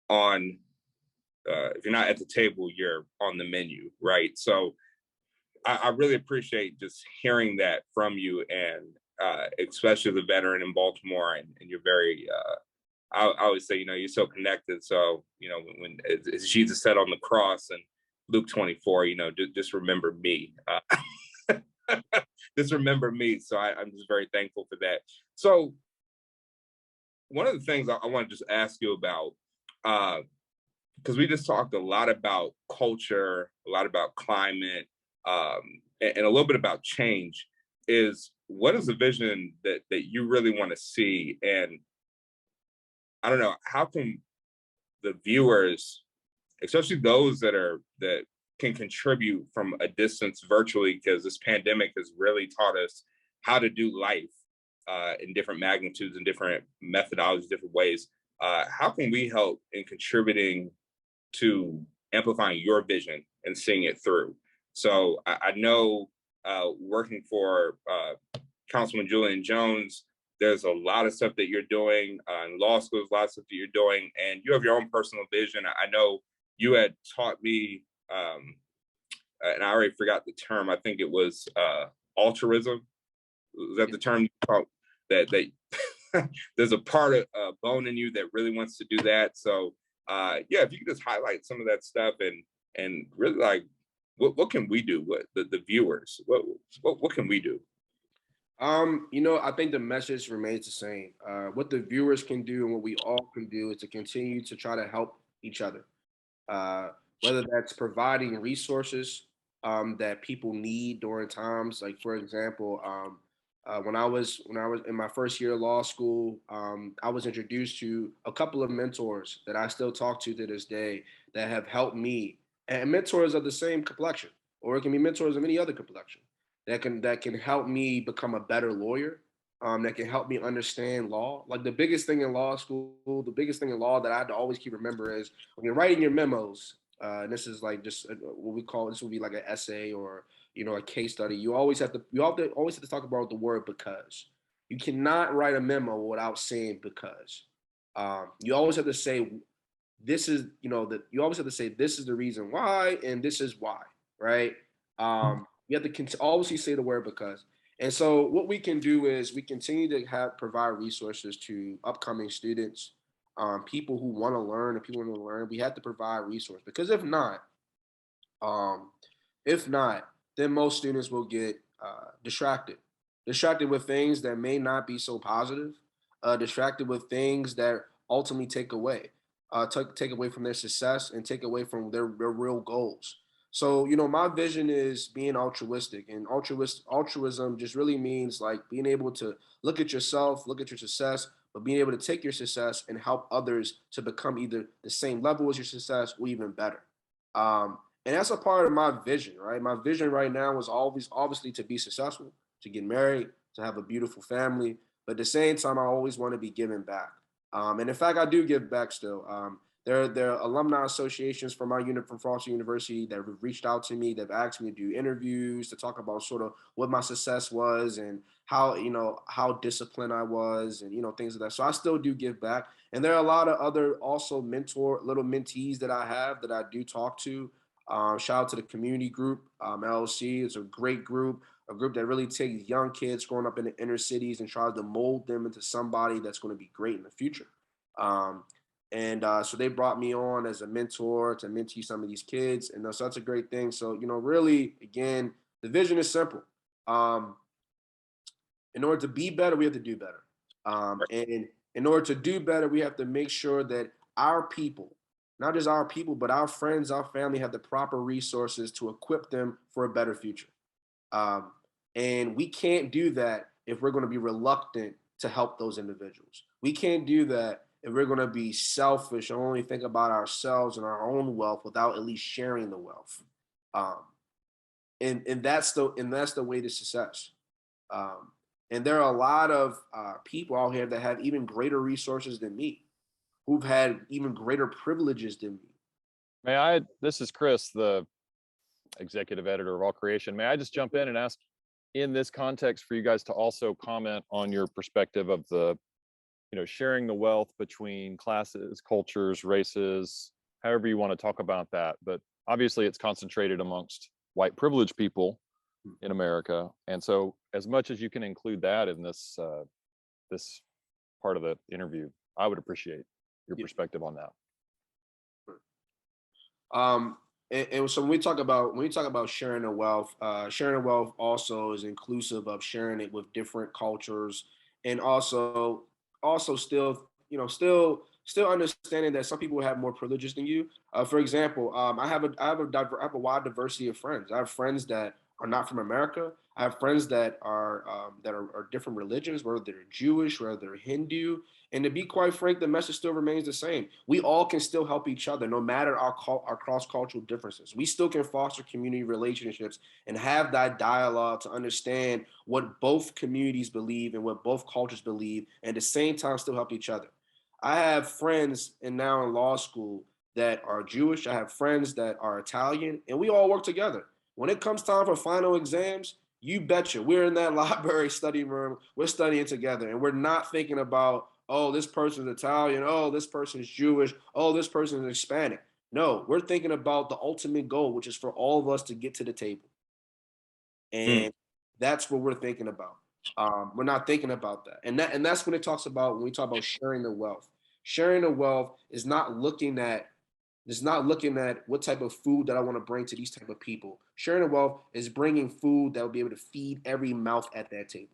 on, if you're not at the table, you're on the menu, right? So I really appreciate just hearing that from you, and especially the veteran in Baltimore, and you're very, I always say, you're so connected. So, when as Jesus said on the cross in Luke 24, just remember me. Just remember me. So I'm just very thankful for that. So one of the things I want to just ask you about, because we just talked a lot about culture, a lot about climate, and a little bit about change, is what is the vision that you really want to see? And I don't know, how can the viewers, especially those that can contribute from a distance virtually, because this pandemic has really taught us how to do life in different magnitudes and different methodologies, different ways. How can we help in contributing to amplifying your vision and seeing it through? So I know, working for Councilman Julian Jones, there's a lot of stuff that you're doing in law schools, a lot of stuff that you're doing, and you have your own personal vision. I know you had taught me, and I already forgot the term. I think it was altruism. Was that the term you taught? That there's a part of bone in you that really wants to do that. So yeah, if you could just highlight some of that stuff, and really, like, what can we do? What the viewers? What can we do? I think the message remains the same. What the viewers can do and what we all can do is to continue to try to help each other. Whether that's providing resources that people need during times, like for example, when I was in my first year of law school, I was introduced to a couple of mentors that I still talk to this day that have helped me, and mentors of the same complexion, or it can be mentors of any other complexion that can help me become a better lawyer. That can help me understand law. Like the biggest thing in law school, the biggest thing in law that I had to always keep remember is when you're writing your memos. And this is like just what we call, this would be like an essay or a case study. You always have to talk about the word because. You cannot write a memo without saying because. You always have to say this is that you always have to say this is the reason why and this is why, right? You have to always say the word because. And so what we can do is we continue to provide resources to upcoming students, people who want to learn and people who want to learn. We have to provide resources because um, if not, then most students will get distracted with things that may not be so positive, distracted with things that ultimately take away from their success and take away from their real goals. So, my vision is being altruistic, and altruism just really means like being able to look at yourself, look at your success, but being able to take your success and help others to become either the same level as your success or even better. And that's a part of my vision, right? My vision right now is always obviously to be successful, to get married, to have a beautiful family, but at the same time, I always want to be giving back. And in fact, I do give back still. There are alumni associations from my unit from Foster University that have reached out to me. They've asked me to do interviews to talk about sort of what my success was and how disciplined I was and things like that. So I still do give back. And there are a lot of other also little mentees that I have that I do talk to. Shout out to the community group, LLC. It's a great group, a group that really takes young kids growing up in the inner cities and tries to mold them into somebody that's going to be great in the future. And so they brought me on as a mentor to mentee some of these kids. And so that's a great thing. So, really, again, the vision is simple. In order to be better, we have to do better. And in order to do better, we have to make sure that our people, not just our people, but our friends, our family have the proper resources to equip them for a better future. And we can't do that if we're going to be reluctant to help those individuals. We can't do that if we're going to be selfish and only think about ourselves and our own wealth without at least sharing the wealth. And that's the way to success. And there are a lot of people out here that have even greater resources than me, who've had even greater privileges than me. This is Chris, the executive editor of All Creation. May I just jump in and ask, in this context, for you guys to also comment on your perspective of the sharing the wealth between classes, cultures, races, however you want to talk about that. But obviously it's concentrated amongst white privileged people in America. And so as much as you can include that in this this part of the interview, I would appreciate your perspective on that. And so when we talk about sharing the wealth also is inclusive of sharing it with different cultures, and also still still understanding that some people have more privileges than you. For example, I have a wide diversity of friends. I have friends that are not from America. I have friends that are different religions, whether they're Jewish, whether they're Hindu. And to be quite frank, the message still remains the same. We all can still help each other, no matter our cross-cultural differences. We still can foster community relationships and have that dialogue to understand what both communities believe and what both cultures believe, and at the same time still help each other. I have friends now in law school that are Jewish. I have friends that are Italian, and we all work together. When it comes time for final exams, you betcha, we're in that library study room, we're studying together, and we're not thinking about, oh, this person's Italian, oh, this person's Jewish, oh, this person is Hispanic. No, we're thinking about the ultimate goal, which is for all of us to get to the table. And that's what we're thinking about. We're not thinking about that. And that's when we talk about sharing the wealth. Sharing the wealth is not looking at what type of food that I want to bring to these type of people. Sharing the wealth is bringing food that will be able to feed every mouth at that table.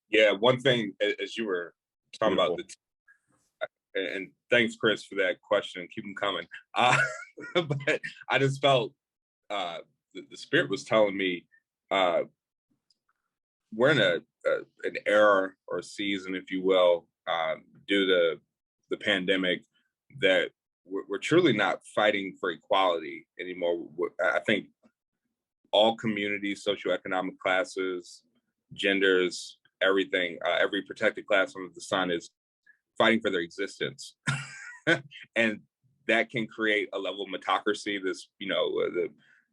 Yeah, one thing as you were talking Beautiful. about and thanks, Chris, for that question. Keep them coming. But I just felt the spirit was telling me we're in an era or a season, if you will, due to the pandemic, that we're truly not fighting for equality anymore. I think all communities, socioeconomic classes, genders, everything, every protected class under the sun is fighting for their existence. And that can create a level of meritocracy. You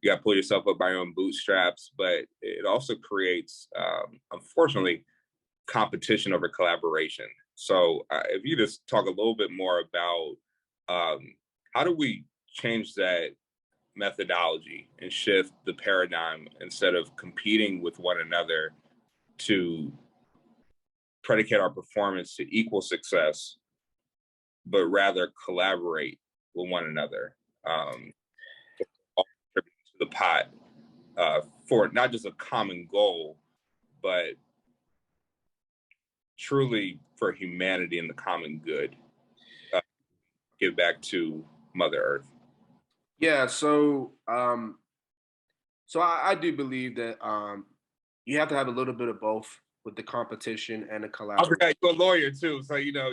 got to pull yourself up by your own bootstraps, but it also creates, unfortunately, competition over collaboration. So if you just talk a little bit more about how do we change that methodology and shift the paradigm instead of competing with one another to predicate our performance to equal success, but rather collaborate with one another to the pot for not just a common goal, but truly for humanity and the common good. Give back to Mother Earth. Yeah, so I do believe that you have to have a little bit of both with the competition and the I collaboration. forgot you're a lawyer too, so Yeah,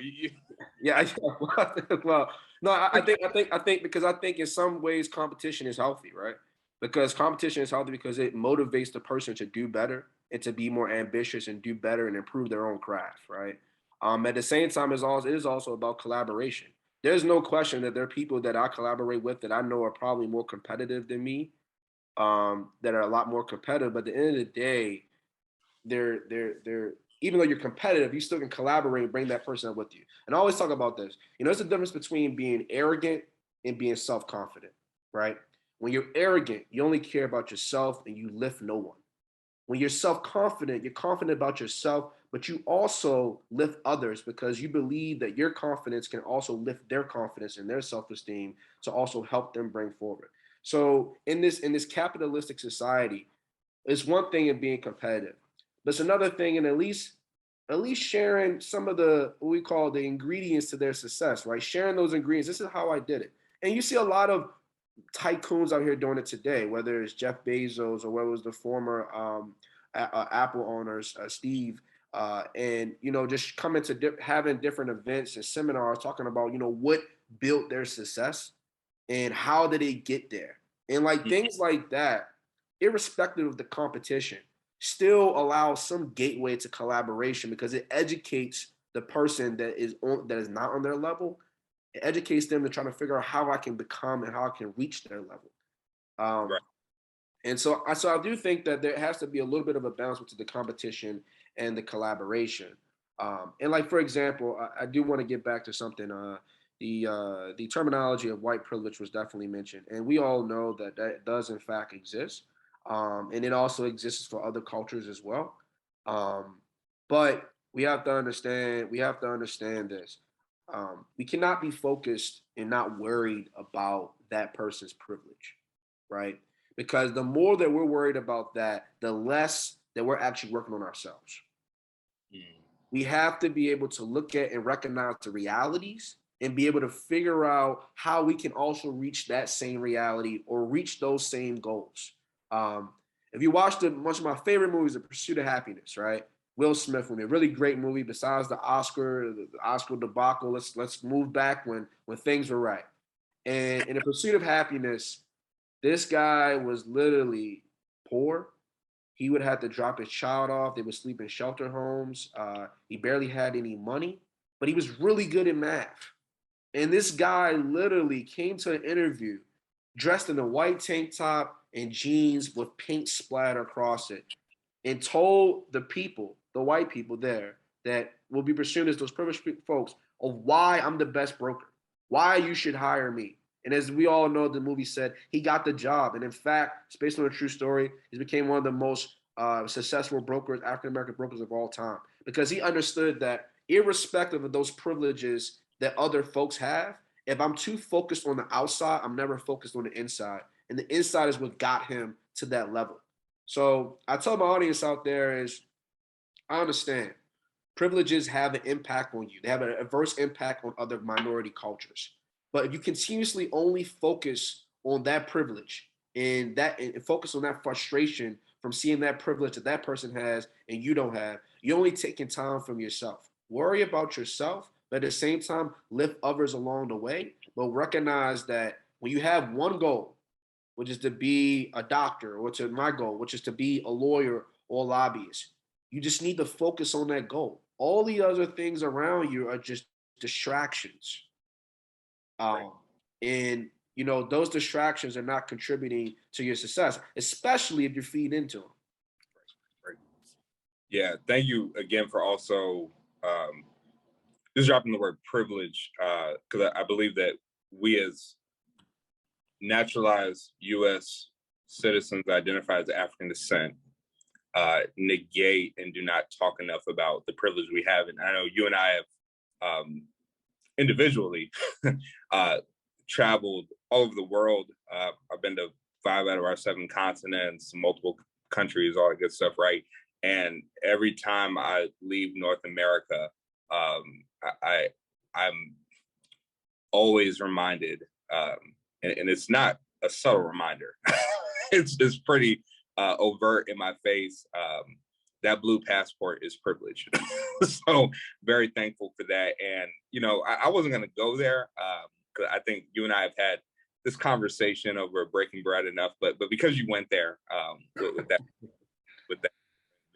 well, no, I think because I think in some ways competition is healthy, right? Because competition is healthy because it motivates the person to do better and to be more ambitious and do better and improve their own craft, right? At the same time, it is also about collaboration. There's no question that there are people that I collaborate with that I know are probably more competitive than me, that are a lot more competitive. But at the end of the day, they're even though you're competitive, you still can collaborate and bring that person up with you. And I always talk about this. There's a difference between being arrogant and being self-confident, right? When you're arrogant, you only care about yourself and you lift no one. When you're self-confident, you're confident about yourself, but you also lift others because you believe that your confidence can also lift their confidence and their self-esteem to also help them bring forward. So in this capitalistic society, it's one thing in being competitive. But it's another thing in at least sharing some of the what we call the ingredients to their success, right? Sharing those ingredients. This is how I did it. And you see a lot of tycoons out here doing it today, whether it's Jeff Bezos or whether it was the former Apple owners, Steve, and just coming to having different events and seminars talking about what built their success and how did they get there, and like things like that, irrespective of the competition, still allows some gateway to collaboration because it educates the person that is not on their level. It educates them to try to figure out how I can become and how I can reach their level. Right. And so I do think that there has to be a little bit of a balance between the competition and the collaboration. And like, for example, I do want to get back to something. The terminology of white privilege was definitely mentioned, and we all know that that does in fact exist, and it also exists for other cultures as well. Um, but we have to understand. We have to understand this. We cannot be focused and not worried about that person's privilege, right? Because the more that we're worried about that, the less that we're actually working on ourselves. Mm. We have to be able to look at and recognize the realities and be able to figure out how we can also reach that same reality or reach those same goals. Um, if you watch one of my favorite movies, The Pursuit of Happiness, right? Will Smith movie, a really great movie. Besides the Oscar debacle, let's move back when things were right. And in The Pursuit of Happiness, this guy was literally poor. He would have to drop his child off. They would sleep in shelter homes. He barely had any money, but he was really good at math. And this guy literally came to an interview dressed in a white tank top and jeans with paint splattered across it, and told the people, the white people there, that will be pursuing as those privileged folks, of why I'm the best broker, why you should hire me. And as we all know, the movie said he got the job. And in fact, it's based on a true story. He became one of the most successful brokers, African American brokers of all time, because he understood that irrespective of those privileges that other folks have, if I'm too focused on the outside, I'm never focused on the inside. And the inside is what got him to that level. So I tell my audience out there is, I understand privileges have an impact on you. They have an adverse impact on other minority cultures. But if you continuously only focus on that privilege and focus on that frustration from seeing that privilege that that person has and you don't have, you're only taking time from yourself. Worry about yourself, but at the same time, lift others along the way. But recognize that when you have one goal, which is to be a doctor, or to my goal, which is to be a lawyer or a lobbyist, you just need to focus on that goal. All the other things around you are just distractions. Right. And those distractions are not contributing to your success, especially if you're feeding into them. Right. Yeah, thank you again for also just dropping the word privilege, because I believe that we as naturalized U.S. citizens identified as African descent negate and do not talk enough about the privilege we have. And I know you and I have individually traveled all over the world. I've been to 5 out of our 7 continents, multiple countries, all that good stuff, right? And every time I leave North America, I'm always reminded, and it's not a subtle reminder. it's pretty overt in my face. That blue passport is privilege. So very thankful for that. And, I wasn't going to go there because I think you and I have had this conversation over breaking bread enough, but because you went there with that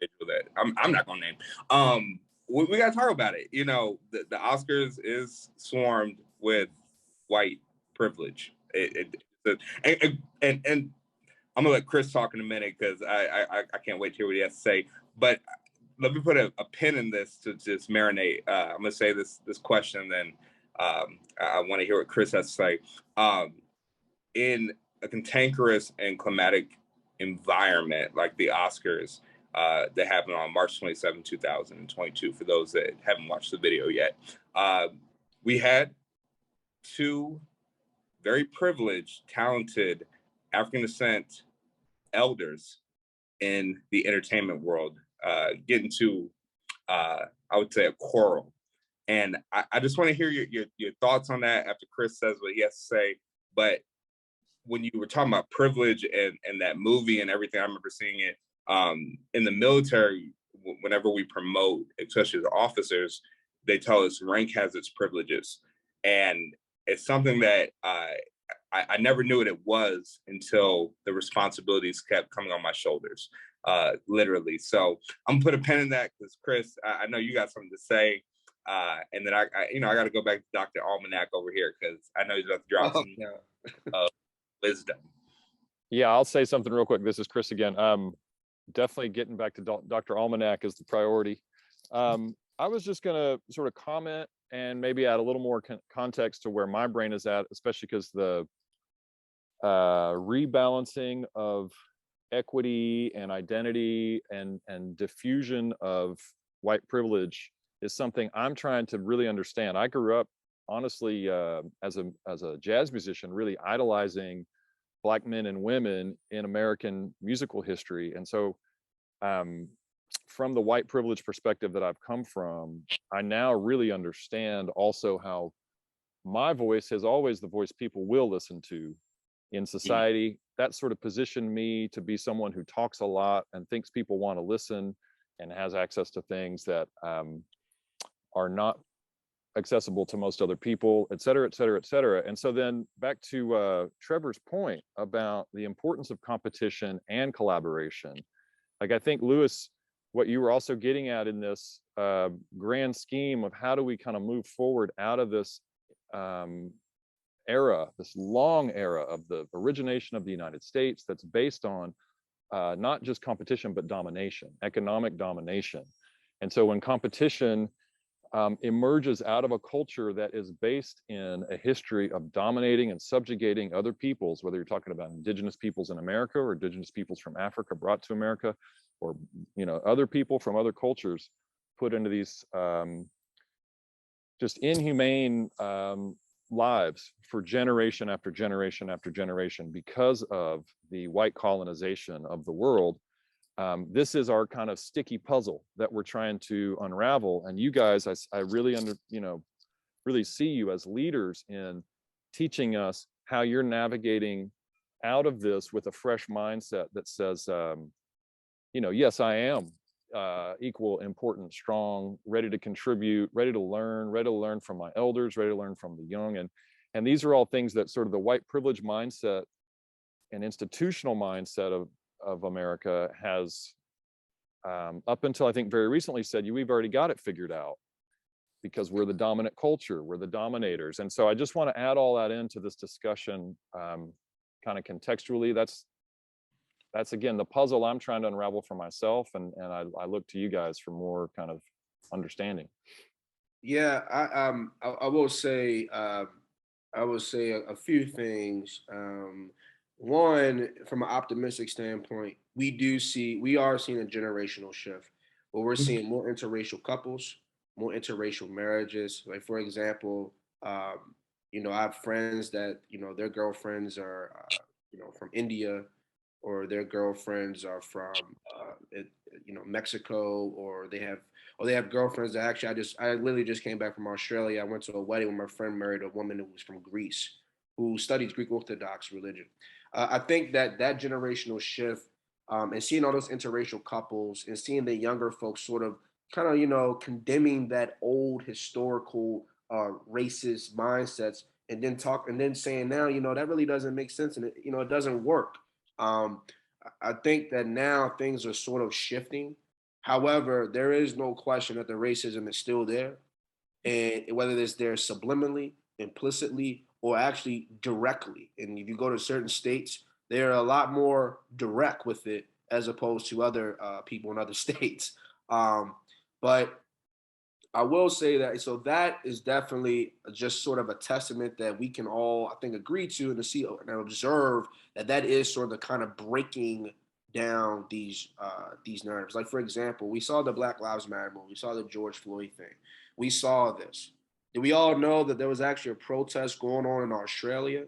individual that I'm not going to name, we got to talk about it. The Oscars is swarmed with white privilege. And I'm gonna let Chris talk in a minute because I can't wait to hear what he has to say. But let me put a pin in this to just marinate. I'm gonna say this question, then I want to hear what Chris has to say. In a cantankerous and climatic environment like the Oscars that happened on March 27, 2022, for those that haven't watched the video yet, we had 2 very privileged, talented African descent elders in the entertainment world get into, I would say, a quarrel. And I just want to hear your thoughts on that after Chris says what he has to say. But when you were talking about privilege and that movie and everything, I remember seeing it in the military. Whenever we promote, especially as officers, they tell us rank has its privileges. And it's something that I never knew what it was until the responsibilities kept coming on my shoulders, literally. So I'm gonna put a pin in that because Chris, I know you got something to say, and then I got to go back to Dr. Almanac over here because I know he's about to drop some wisdom. Yeah, I'll say something real quick. This is Chris again. Definitely getting back to Dr. Almanac is the priority. I was just going to sort of comment and maybe add a little more context to where my brain is at, especially because the rebalancing of equity and identity and diffusion of white privilege is something I'm trying to really understand. I grew up, honestly, as a jazz musician, really idolizing Black men and women in American musical history. And so from the white privilege perspective that I've come from, I now really understand also how my voice is always the voice people will listen to in society. That sort of positioned me to be someone who talks a lot and thinks people want to listen and has access to things that are not accessible to most other people, et cetera, et cetera, et cetera. And so then back to Trevor's point about the importance of competition and collaboration. Like, I think, Lewis, what you were also getting at in this grand scheme of how do we kind of move forward out of this era, this long era of the origination of the United States that's based on not just competition, but domination, economic domination. And so when competition emerges out of a culture that is based in a history of dominating and subjugating other peoples, whether you're talking about indigenous peoples in America or indigenous peoples from Africa brought to America, or other people from other cultures put into these just inhumane lives for generation after generation after generation because of the white colonization of the world. This is our kind of sticky puzzle that we're trying to unravel. And you guys, I really really see you as leaders in teaching us how you're navigating out of this with a fresh mindset that says, yes, I am equal, important, strong, ready to contribute, ready to learn from my elders, ready to learn from the young. And these are all things that sort of the white privilege mindset and institutional mindset of America has, up until I think very recently, said, we've already got it figured out because we're the dominant culture, we're the dominators. And so I just want to add all that into this discussion kind of contextually. That's again the puzzle I'm trying to unravel for myself, and I look to you guys for more kind of understanding. Yeah, I will say a few things. One, from an optimistic standpoint, we are seeing a generational shift where we're seeing more interracial couples, more interracial marriages. Like, for example, I have friends that their girlfriends are from India, or their girlfriends are from Mexico, or they have girlfriends that actually I literally just came back from Australia. I went to a wedding where my friend married a woman who was from Greece, who studies Greek Orthodox religion. I think that generational shift, and seeing all those interracial couples and seeing the younger folks sort of kind of condemning that old historical racist mindsets, and then saying now that really doesn't make sense, and it doesn't work. I think that now things are sort of shifting. However, there is no question that the racism is still there, and whether it's there subliminally, implicitly, or actually directly. And if you go to certain states, they're a lot more direct with it as opposed to other people in other states. But I will say that, so that is definitely just sort of a testament that we can all, I think, agree to, and to see and observe that is sort of the kind of breaking down these narratives. Like, for example, we saw the Black Lives Matter movement, we saw the George Floyd thing, we saw this. Did we all know that there was actually a protest going on in Australia,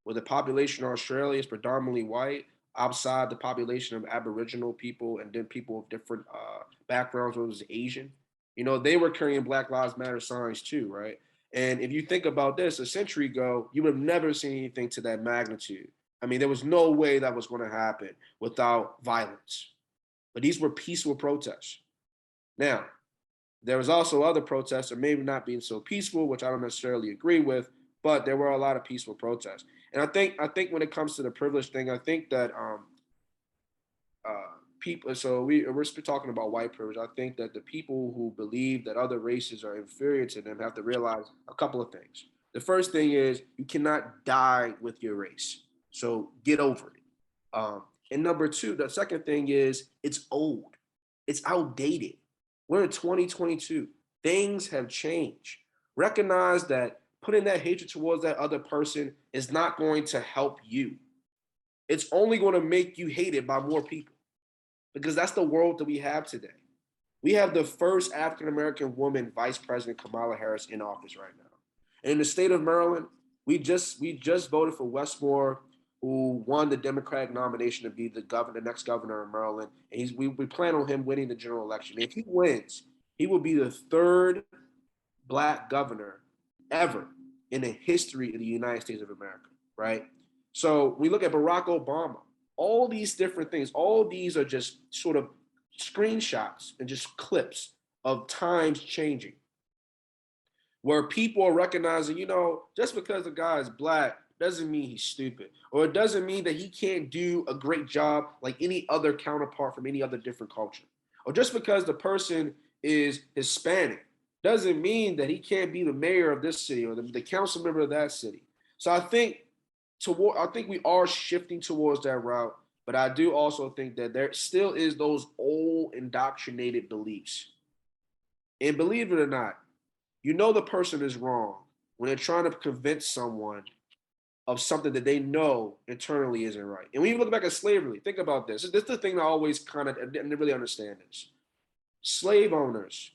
where the population of Australia is predominantly white, outside the population of Aboriginal people, and then people of different backgrounds, whether it was Asian? They were carrying Black Lives Matter signs too, right? And if you think about this, a century ago, you would have never seen anything to that magnitude. I mean, there was no way that was going to happen without violence. But these were peaceful protests. Now, there was also other protests that maybe not being so peaceful, which I don't necessarily agree with, but there were a lot of peaceful protests. And I think when it comes to the privilege thing, I think that people, so we're talking about white privilege. I think that the people who believe that other races are inferior to them have to realize a couple of things. The first thing is, you cannot die with your race, so get over it. And number two, the second thing is, it's old, it's outdated. We're in 2022. Things have changed. Recognize that putting that hatred towards that other person is not going to help you. It's only going to make you hated by more people, because that's the world that we have today. We have the first African-American woman vice president, Kamala Harris, in office right now. And in the state of Maryland, we just voted for Westmore, who won the Democratic nomination to be the governor, the next governor of Maryland. And we plan on him winning the general election. And if he wins, he will be the third Black governor ever in the history of the United States of America, right? So we look at Barack Obama, all these different things, all these are just sort of screenshots and just clips of times changing, where people are recognizing, just because the guy is Black doesn't mean he's stupid, or it doesn't mean that he can't do a great job like any other counterpart from any other different culture, or just because the person is Hispanic doesn't mean that he can't be the mayor of this city or the council member of that city. So I think we are shifting towards that route, but I do also think that there still is those old indoctrinated beliefs. And believe it or not, the person is wrong when they're trying to convince someone of something that they know internally isn't right. And when you look back at slavery, think about this. This is the thing that I always kind of didn't really understand this. Slave owners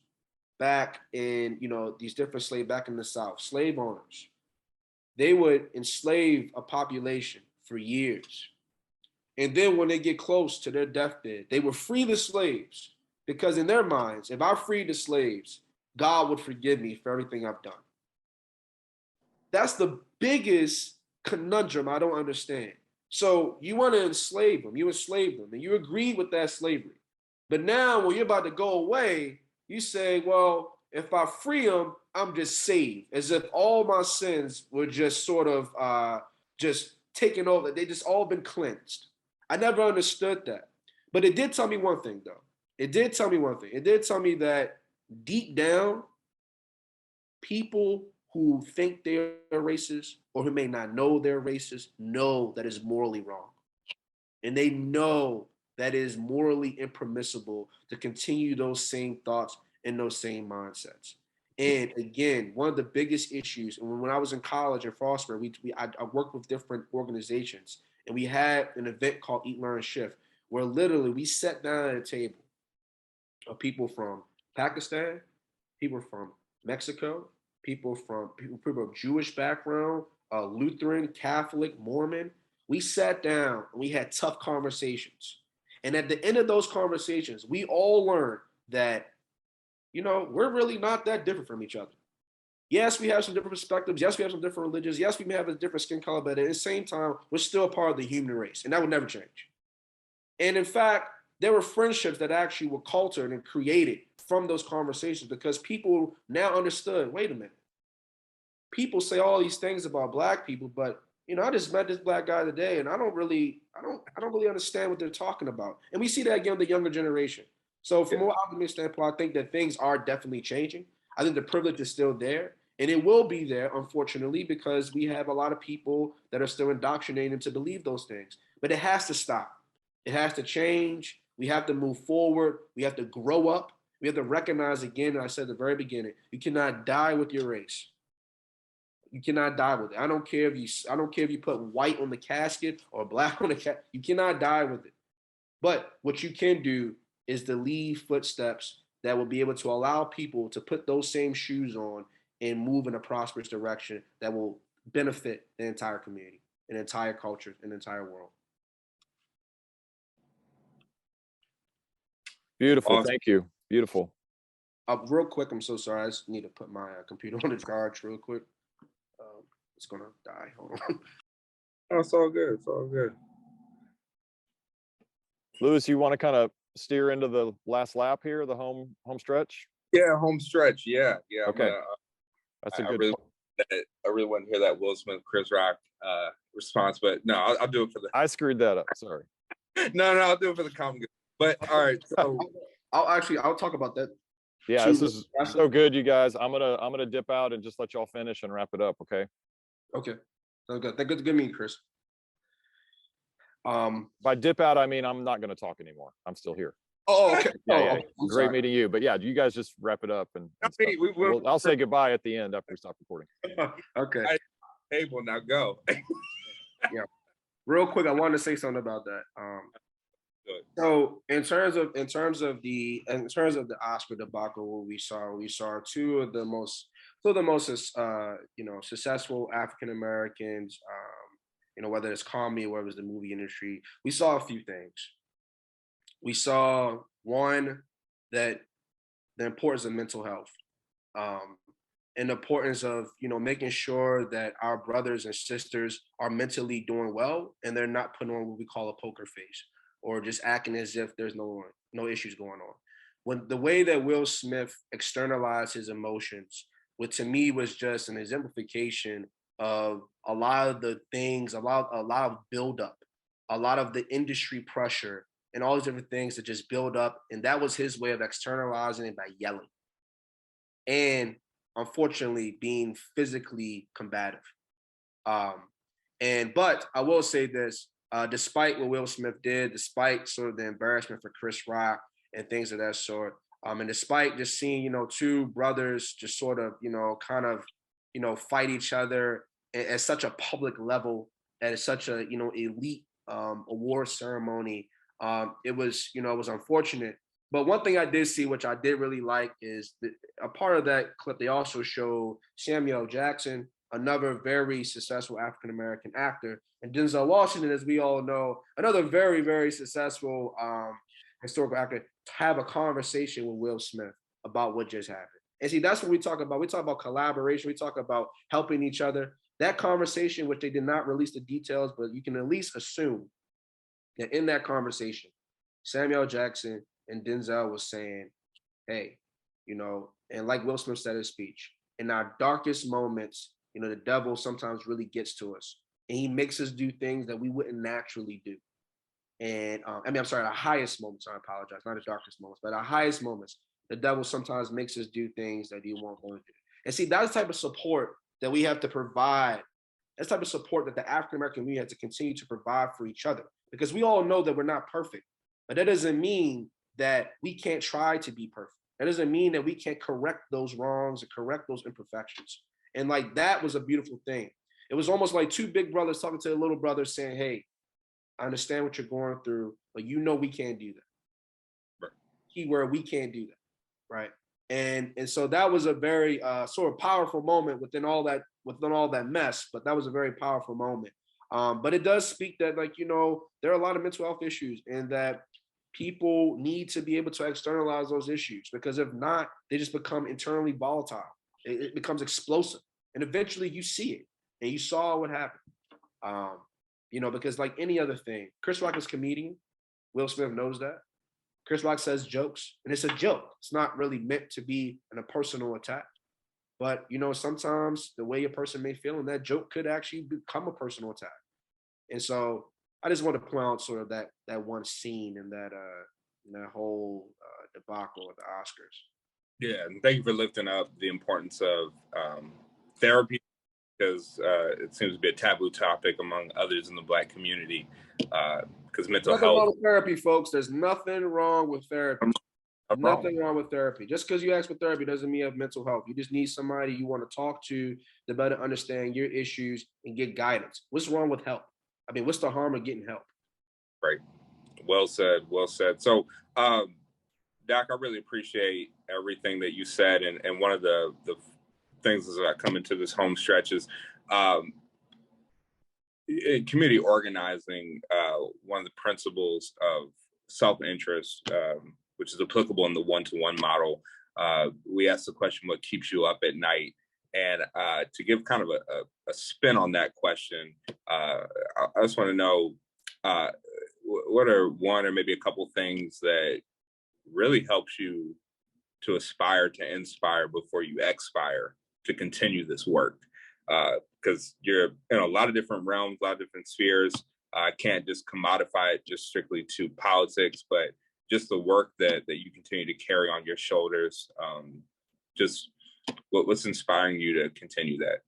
back in, these different back in the South, slave owners, they would enslave a population for years. And then when they get close to their deathbed, they would free the slaves, because in their minds, if I freed the slaves, God would forgive me for everything I've done. That's the biggest conundrum I don't understand. So you want to enslave them, and you agree with that slavery. But now when you're about to go away, you say, well, if I free them, I'm just saved, as if all my sins were just sort of just taken over. They just all been cleansed. I never understood that. But it did tell me one thing, though. It did tell me that deep down, people who think they're racist or who may not know they're racist know that it's morally wrong. And they know that it is morally impermissible to continue those same thoughts and those same mindsets. And again, one of the biggest issues, and when I was in college in Frostburg, I worked with different organizations, and we had an event called Eat, Learn, Shift, where literally we sat down at a table of people from Pakistan, people from Mexico, people of Jewish background, Lutheran, Catholic, Mormon. We sat down and we had tough conversations. And at the end of those conversations, we all learned that, we're really not that different from each other. Yes, we have some different perspectives. Yes, we have some different religions. Yes, we may have a different skin color, but at the same time, we're still a part of the human race, and that would never change. And in fact, there were friendships that actually were cultured and created from those conversations, because people now understood, wait a minute. People say all these things about Black people, but I just met this Black guy today, and I don't really understand what they're talking about. And we see that again with the younger generation. So from a more optimistic standpoint, I think that things are definitely changing. I think the privilege is still there, and it will be there, unfortunately, because we have a lot of people that are still indoctrinated to believe those things. But it has to stop. It has to change. We have to move forward. We have to grow up. We have to recognize, again, I said at the very beginning, you cannot die with your race. You cannot die with it. I don't care if you put white on the casket or Black on the casket. You cannot die with it. But what you can do is to leave footsteps that will be able to allow people to put those same shoes on and move in a prosperous direction that will benefit the entire community, an entire culture, an entire world. Beautiful. Awesome. Thank you. Beautiful. Real quick, I'm so sorry. I just need to put my computer on the charge real quick. It's gonna die. Hold on. Oh, it's all good. It's all good. Lewis, you want to kind of steer into the last lap here, the home stretch? Yeah, home stretch. Yeah. Okay. That's a good. I really want to hear that Will Smith, Chris Rock response, but no, I'll do it for the. I screwed that up. Sorry. No, I'll do it for the common good. But all right, so I'll talk about that. Yeah, this is so good, you guys. I'm gonna dip out and just let y'all finish and wrap it up. Okay. Okay. Sounds good. That's good meeting, Chris. By dip out, I mean I'm not gonna talk anymore. I'm still here. Oh, okay. Yeah. I'm Great sorry. meeting you. But yeah, you guys just wrap it up and stuff. I'll say goodbye at the end after we stop recording. Okay. Table now, go. Yeah. Real quick, I wanted to say something about that. So in terms of the Oscar debacle, what we saw two of the most successful African Americans, whether it's comedy or whether it's the movie industry. We saw a few things. We saw one, that the importance of mental health, and the importance of making sure that our brothers and sisters are mentally doing well and they're not putting on what we call a poker face or just acting as if there's no issues going on. When the way that Will Smith externalized his emotions, what to me was just an exemplification of a lot of the things, a lot of buildup, a lot of the industry pressure, and all these different things that just build up. And that was his way of externalizing it by yelling. And unfortunately, being physically combative. But I will say this, despite what Will Smith did, despite sort of the embarrassment for Chris Rock and things of that sort, and despite just seeing, two brothers just sort of, fight each other at such a public level, at such a, elite award ceremony, it was unfortunate. But one thing I did see, which I did really like, is a part of that clip, they also showed Samuel Jackson, another very successful African-American actor, and Denzel Washington, as we all know, another very, very successful historical actor, to have a conversation with Will Smith about what just happened. And see, that's what we talk about. We talk about collaboration. We talk about helping each other. That conversation, which they did not release the details, but you can at least assume that in that conversation, Samuel Jackson and Denzel was saying, hey, and like Will Smith said in his speech, in our darkest moments, the devil sometimes really gets to us and he makes us do things that we wouldn't naturally do. And our highest moments, I apologize, not the darkest moments, but our highest moments, the devil sometimes makes us do things that he won't want to do. And see, that's the type of support that we have to provide. That's the type of support that the African-American community has to continue to provide for each other, because we all know that we're not perfect, but that doesn't mean that we can't try to be perfect. That doesn't mean that we can't correct those wrongs and correct those imperfections. And like, that was a beautiful thing. It was almost like two big brothers talking to a little brother saying, hey, I understand what you're going through, but we can't do that. Right. Keyword, we can't do that. Right. And so that was a very sort of powerful moment within all that mess, but that was a very powerful moment. But it does speak that, there are a lot of mental health issues, and that people need to be able to externalize those issues, because if not, they just become internally volatile. It becomes explosive, and eventually you see it, and you saw what happened. Because like any other thing, Chris Rock is a comedian. Will Smith knows that. Chris Rock says jokes, and it's a joke. It's not really meant to be a personal attack. But, sometimes the way a person may feel, and that joke could actually become a personal attack. And so I just want to point out sort of that one scene in that whole debacle at the Oscars. Yeah, and thank you for lifting up the importance of therapy, because it seems to be a taboo topic among others in the Black community. Because mental health. Wrong with therapy, folks. There's nothing wrong with therapy. Nothing wrong with therapy. Just because you ask for therapy doesn't mean you have mental health. You just need somebody you want to talk to better understand your issues and get guidance. What's wrong with help? What's the harm of getting help? Right. Well said. Well said. So, Doc, I really appreciate everything that you said. And one of the things as I come into this home stretch is in community organizing, one of the principles of self-interest, which is applicable in the one-to-one model. We asked the question, what keeps you up at night? And to give kind of a spin on that question, I just want to know, what are one or maybe a couple things that really helps you to aspire to inspire before you expire to continue this work? Because you're in a lot of different realms, a lot of different spheres. I can't just commodify it just strictly to politics, but just the work that you continue to carry on your shoulders. Just what's inspiring you to continue that?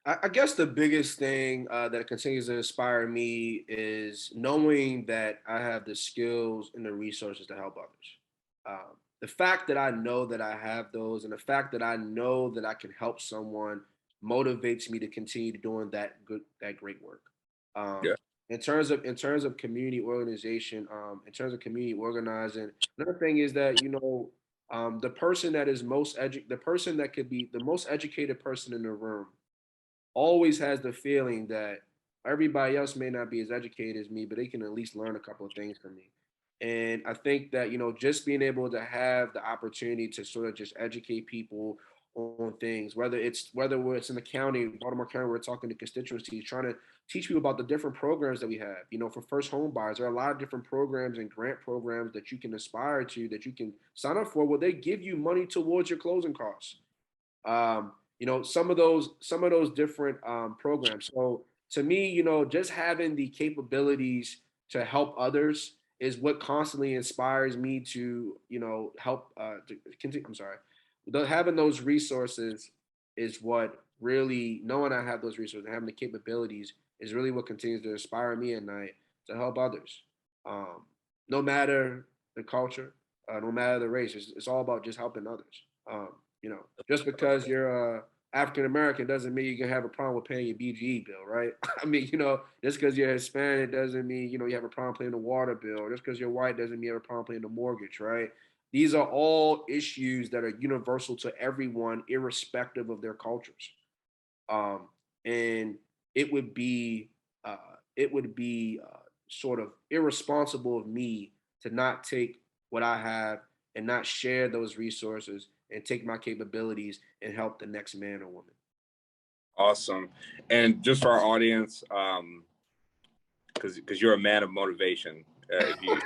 I guess the biggest thing that continues to inspire me is knowing that I have the skills and the resources to help others. The fact that I know that I have those, and the fact that I know that I can help someone, motivates me to continue doing that great work. Um, Yeah. in terms of community organization, in terms of community organizing, another thing is that the person that is the person that could be the most educated person in the room always has the feeling that everybody else may not be as educated as me, but they can at least learn a couple of things from me. And I think that, just being able to have the opportunity to sort of just educate people on things, whether it's in the county, Baltimore County, we're talking to constituencies, trying to teach people about the different programs that we have. For first home buyers, there are a lot of different programs and grant programs that you can aspire to, that you can sign up for, where they give you money towards your closing costs. Some of those different programs. So to me, just having the capabilities to help others is what constantly inspires me to, help to continue. I'm sorry, having those resources is what really, knowing I have those resources and having the capabilities is really what continues to inspire me at night to help others. Um, no matter the culture, no matter the race, it's all about just helping others. Just because you're African American doesn't mean you can have a problem with paying your BGE bill, right? I mean, just because you're Hispanic doesn't mean you have a problem paying the water bill. Just because you're white doesn't mean you have a problem paying the mortgage, right? These are all issues that are universal to everyone, irrespective of their cultures. And it would be uh, sort of irresponsible of me to not take what I have and not share those resources and take my capabilities and help the next man or woman. Awesome. And just for our audience, because you're a man of motivation, if you,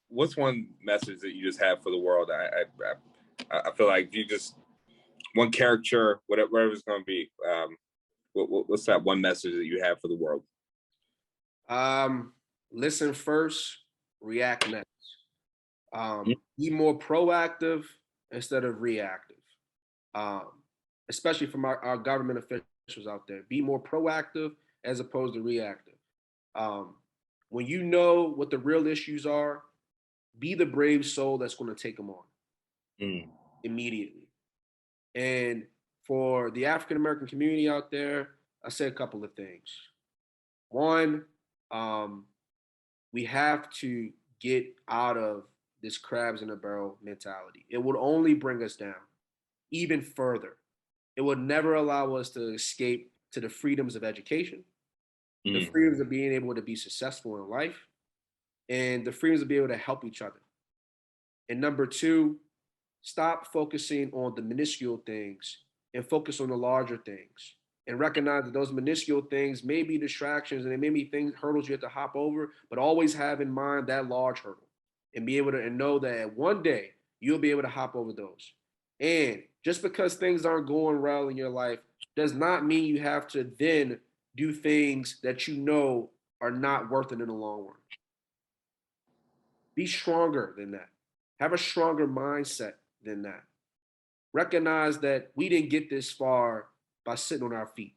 what's one message that you just have for the world? I feel like you just one character, whatever it's going to be. What's that one message that you have for the world? Listen first, react next. Be more proactive instead of reactive. Um, Especially from our government officials out there. Be more proactive as opposed to reactive. Um, when you know what the real issues are, be the brave soul that's going to take them on immediately. And for the African American community out there, I say a couple of things. One, we have to get out of this crabs in a barrel mentality. It would only bring us down even further. It would never allow us to escape to the freedoms of education, the freedoms of being able to be successful in life, and the freedoms of being able to help each other. And number two, stop focusing on the minuscule things and focus on the larger things. And recognize that those minuscule things may be distractions and they may be things, hurdles you have to hop over, but always have in mind that large hurdle and be able to and know that one day you'll be able to hop over those. And just because things aren't going well in your life does not mean you have to then do things that you know are not worth it in the long run. Be stronger than that. Have a stronger mindset than that. Recognize that we didn't get this far by sitting on our feet.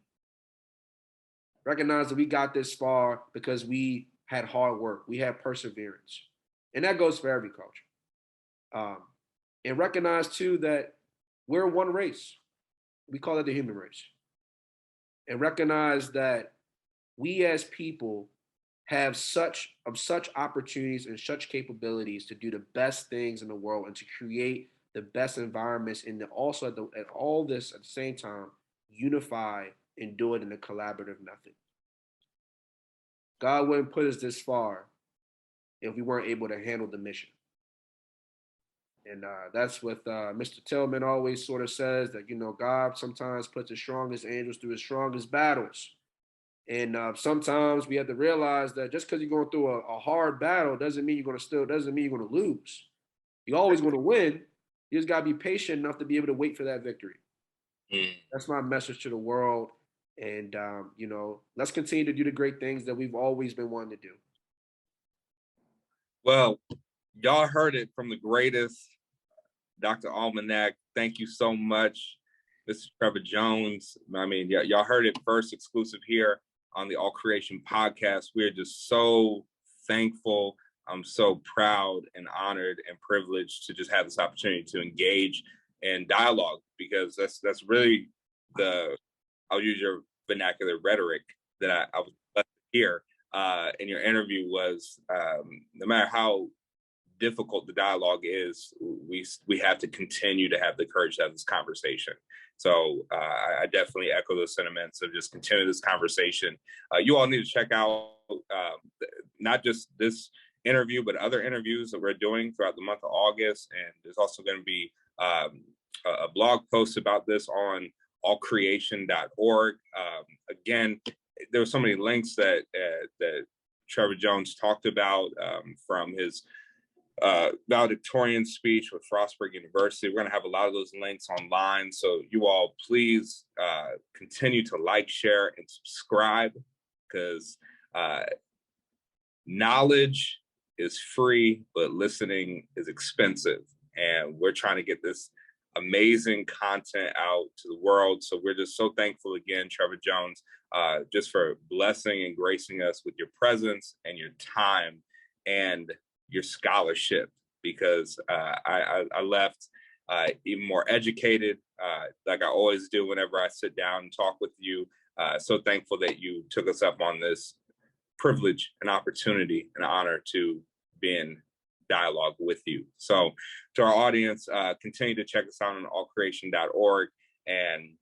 Recognize that we got this far because we had hard work, we had perseverance. And that goes for every culture. And recognize too that we're one race. We call it the human race. And recognize that we as people have such opportunities and such capabilities to do the best things in the world and to create the best environments, and also at all this at the same time unify and do it in a collaborative method. God wouldn't put us this far if we weren't able to handle the mission. And that's what Mr. Tillman always sort of says, that God sometimes puts the strongest angels through his strongest battles. And sometimes we have to realize that just because you're going through a hard battle doesn't mean you're going to lose. You're always going to win. You just got to be patient enough to be able to wait for that victory. That's my message to the world. And, let's continue to do the great things that we've always been wanting to do. Well, y'all heard it from the greatest, Dr. Almanac. Thank you so much. Mr. Trevor Jones. I mean, y'all heard it first, exclusive here on the All Creation podcast. We're just so thankful. I'm so proud and honored and privileged to just have this opportunity to engage in dialogue, because that's really I'll use your vernacular rhetoric that I was blessed to hear in your interview was, no matter how difficult the dialogue is, we have to continue to have the courage to have this conversation. So I definitely echo those sentiments of just continue this conversation. You all need to check out not just this interview, but other interviews that we're doing throughout the month of August. And there's also going to be a blog post about this on allcreation.org. Again, there were so many links that Trevor Jones talked about from his valedictorian speech with Frostburg University. We're going to have a lot of those links online. So you all please continue to like, share, and subscribe, because knowledge is free, but listening is expensive. And we're trying to get this amazing content out to the world. So we're just so thankful again, Trevor Jones, just for blessing and gracing us with your presence and your time and your scholarship, because I left even more educated, like I always do whenever I sit down and talk with you. So thankful that you took us up on this privilege and opportunity and honor to be in dialogue with you. So to our audience, continue to check us out on allcreation.org. And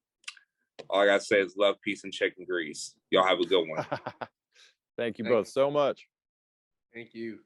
all I gotta say is love, peace, and chicken grease. Y'all have a good one. Thank you both so much. Thank you.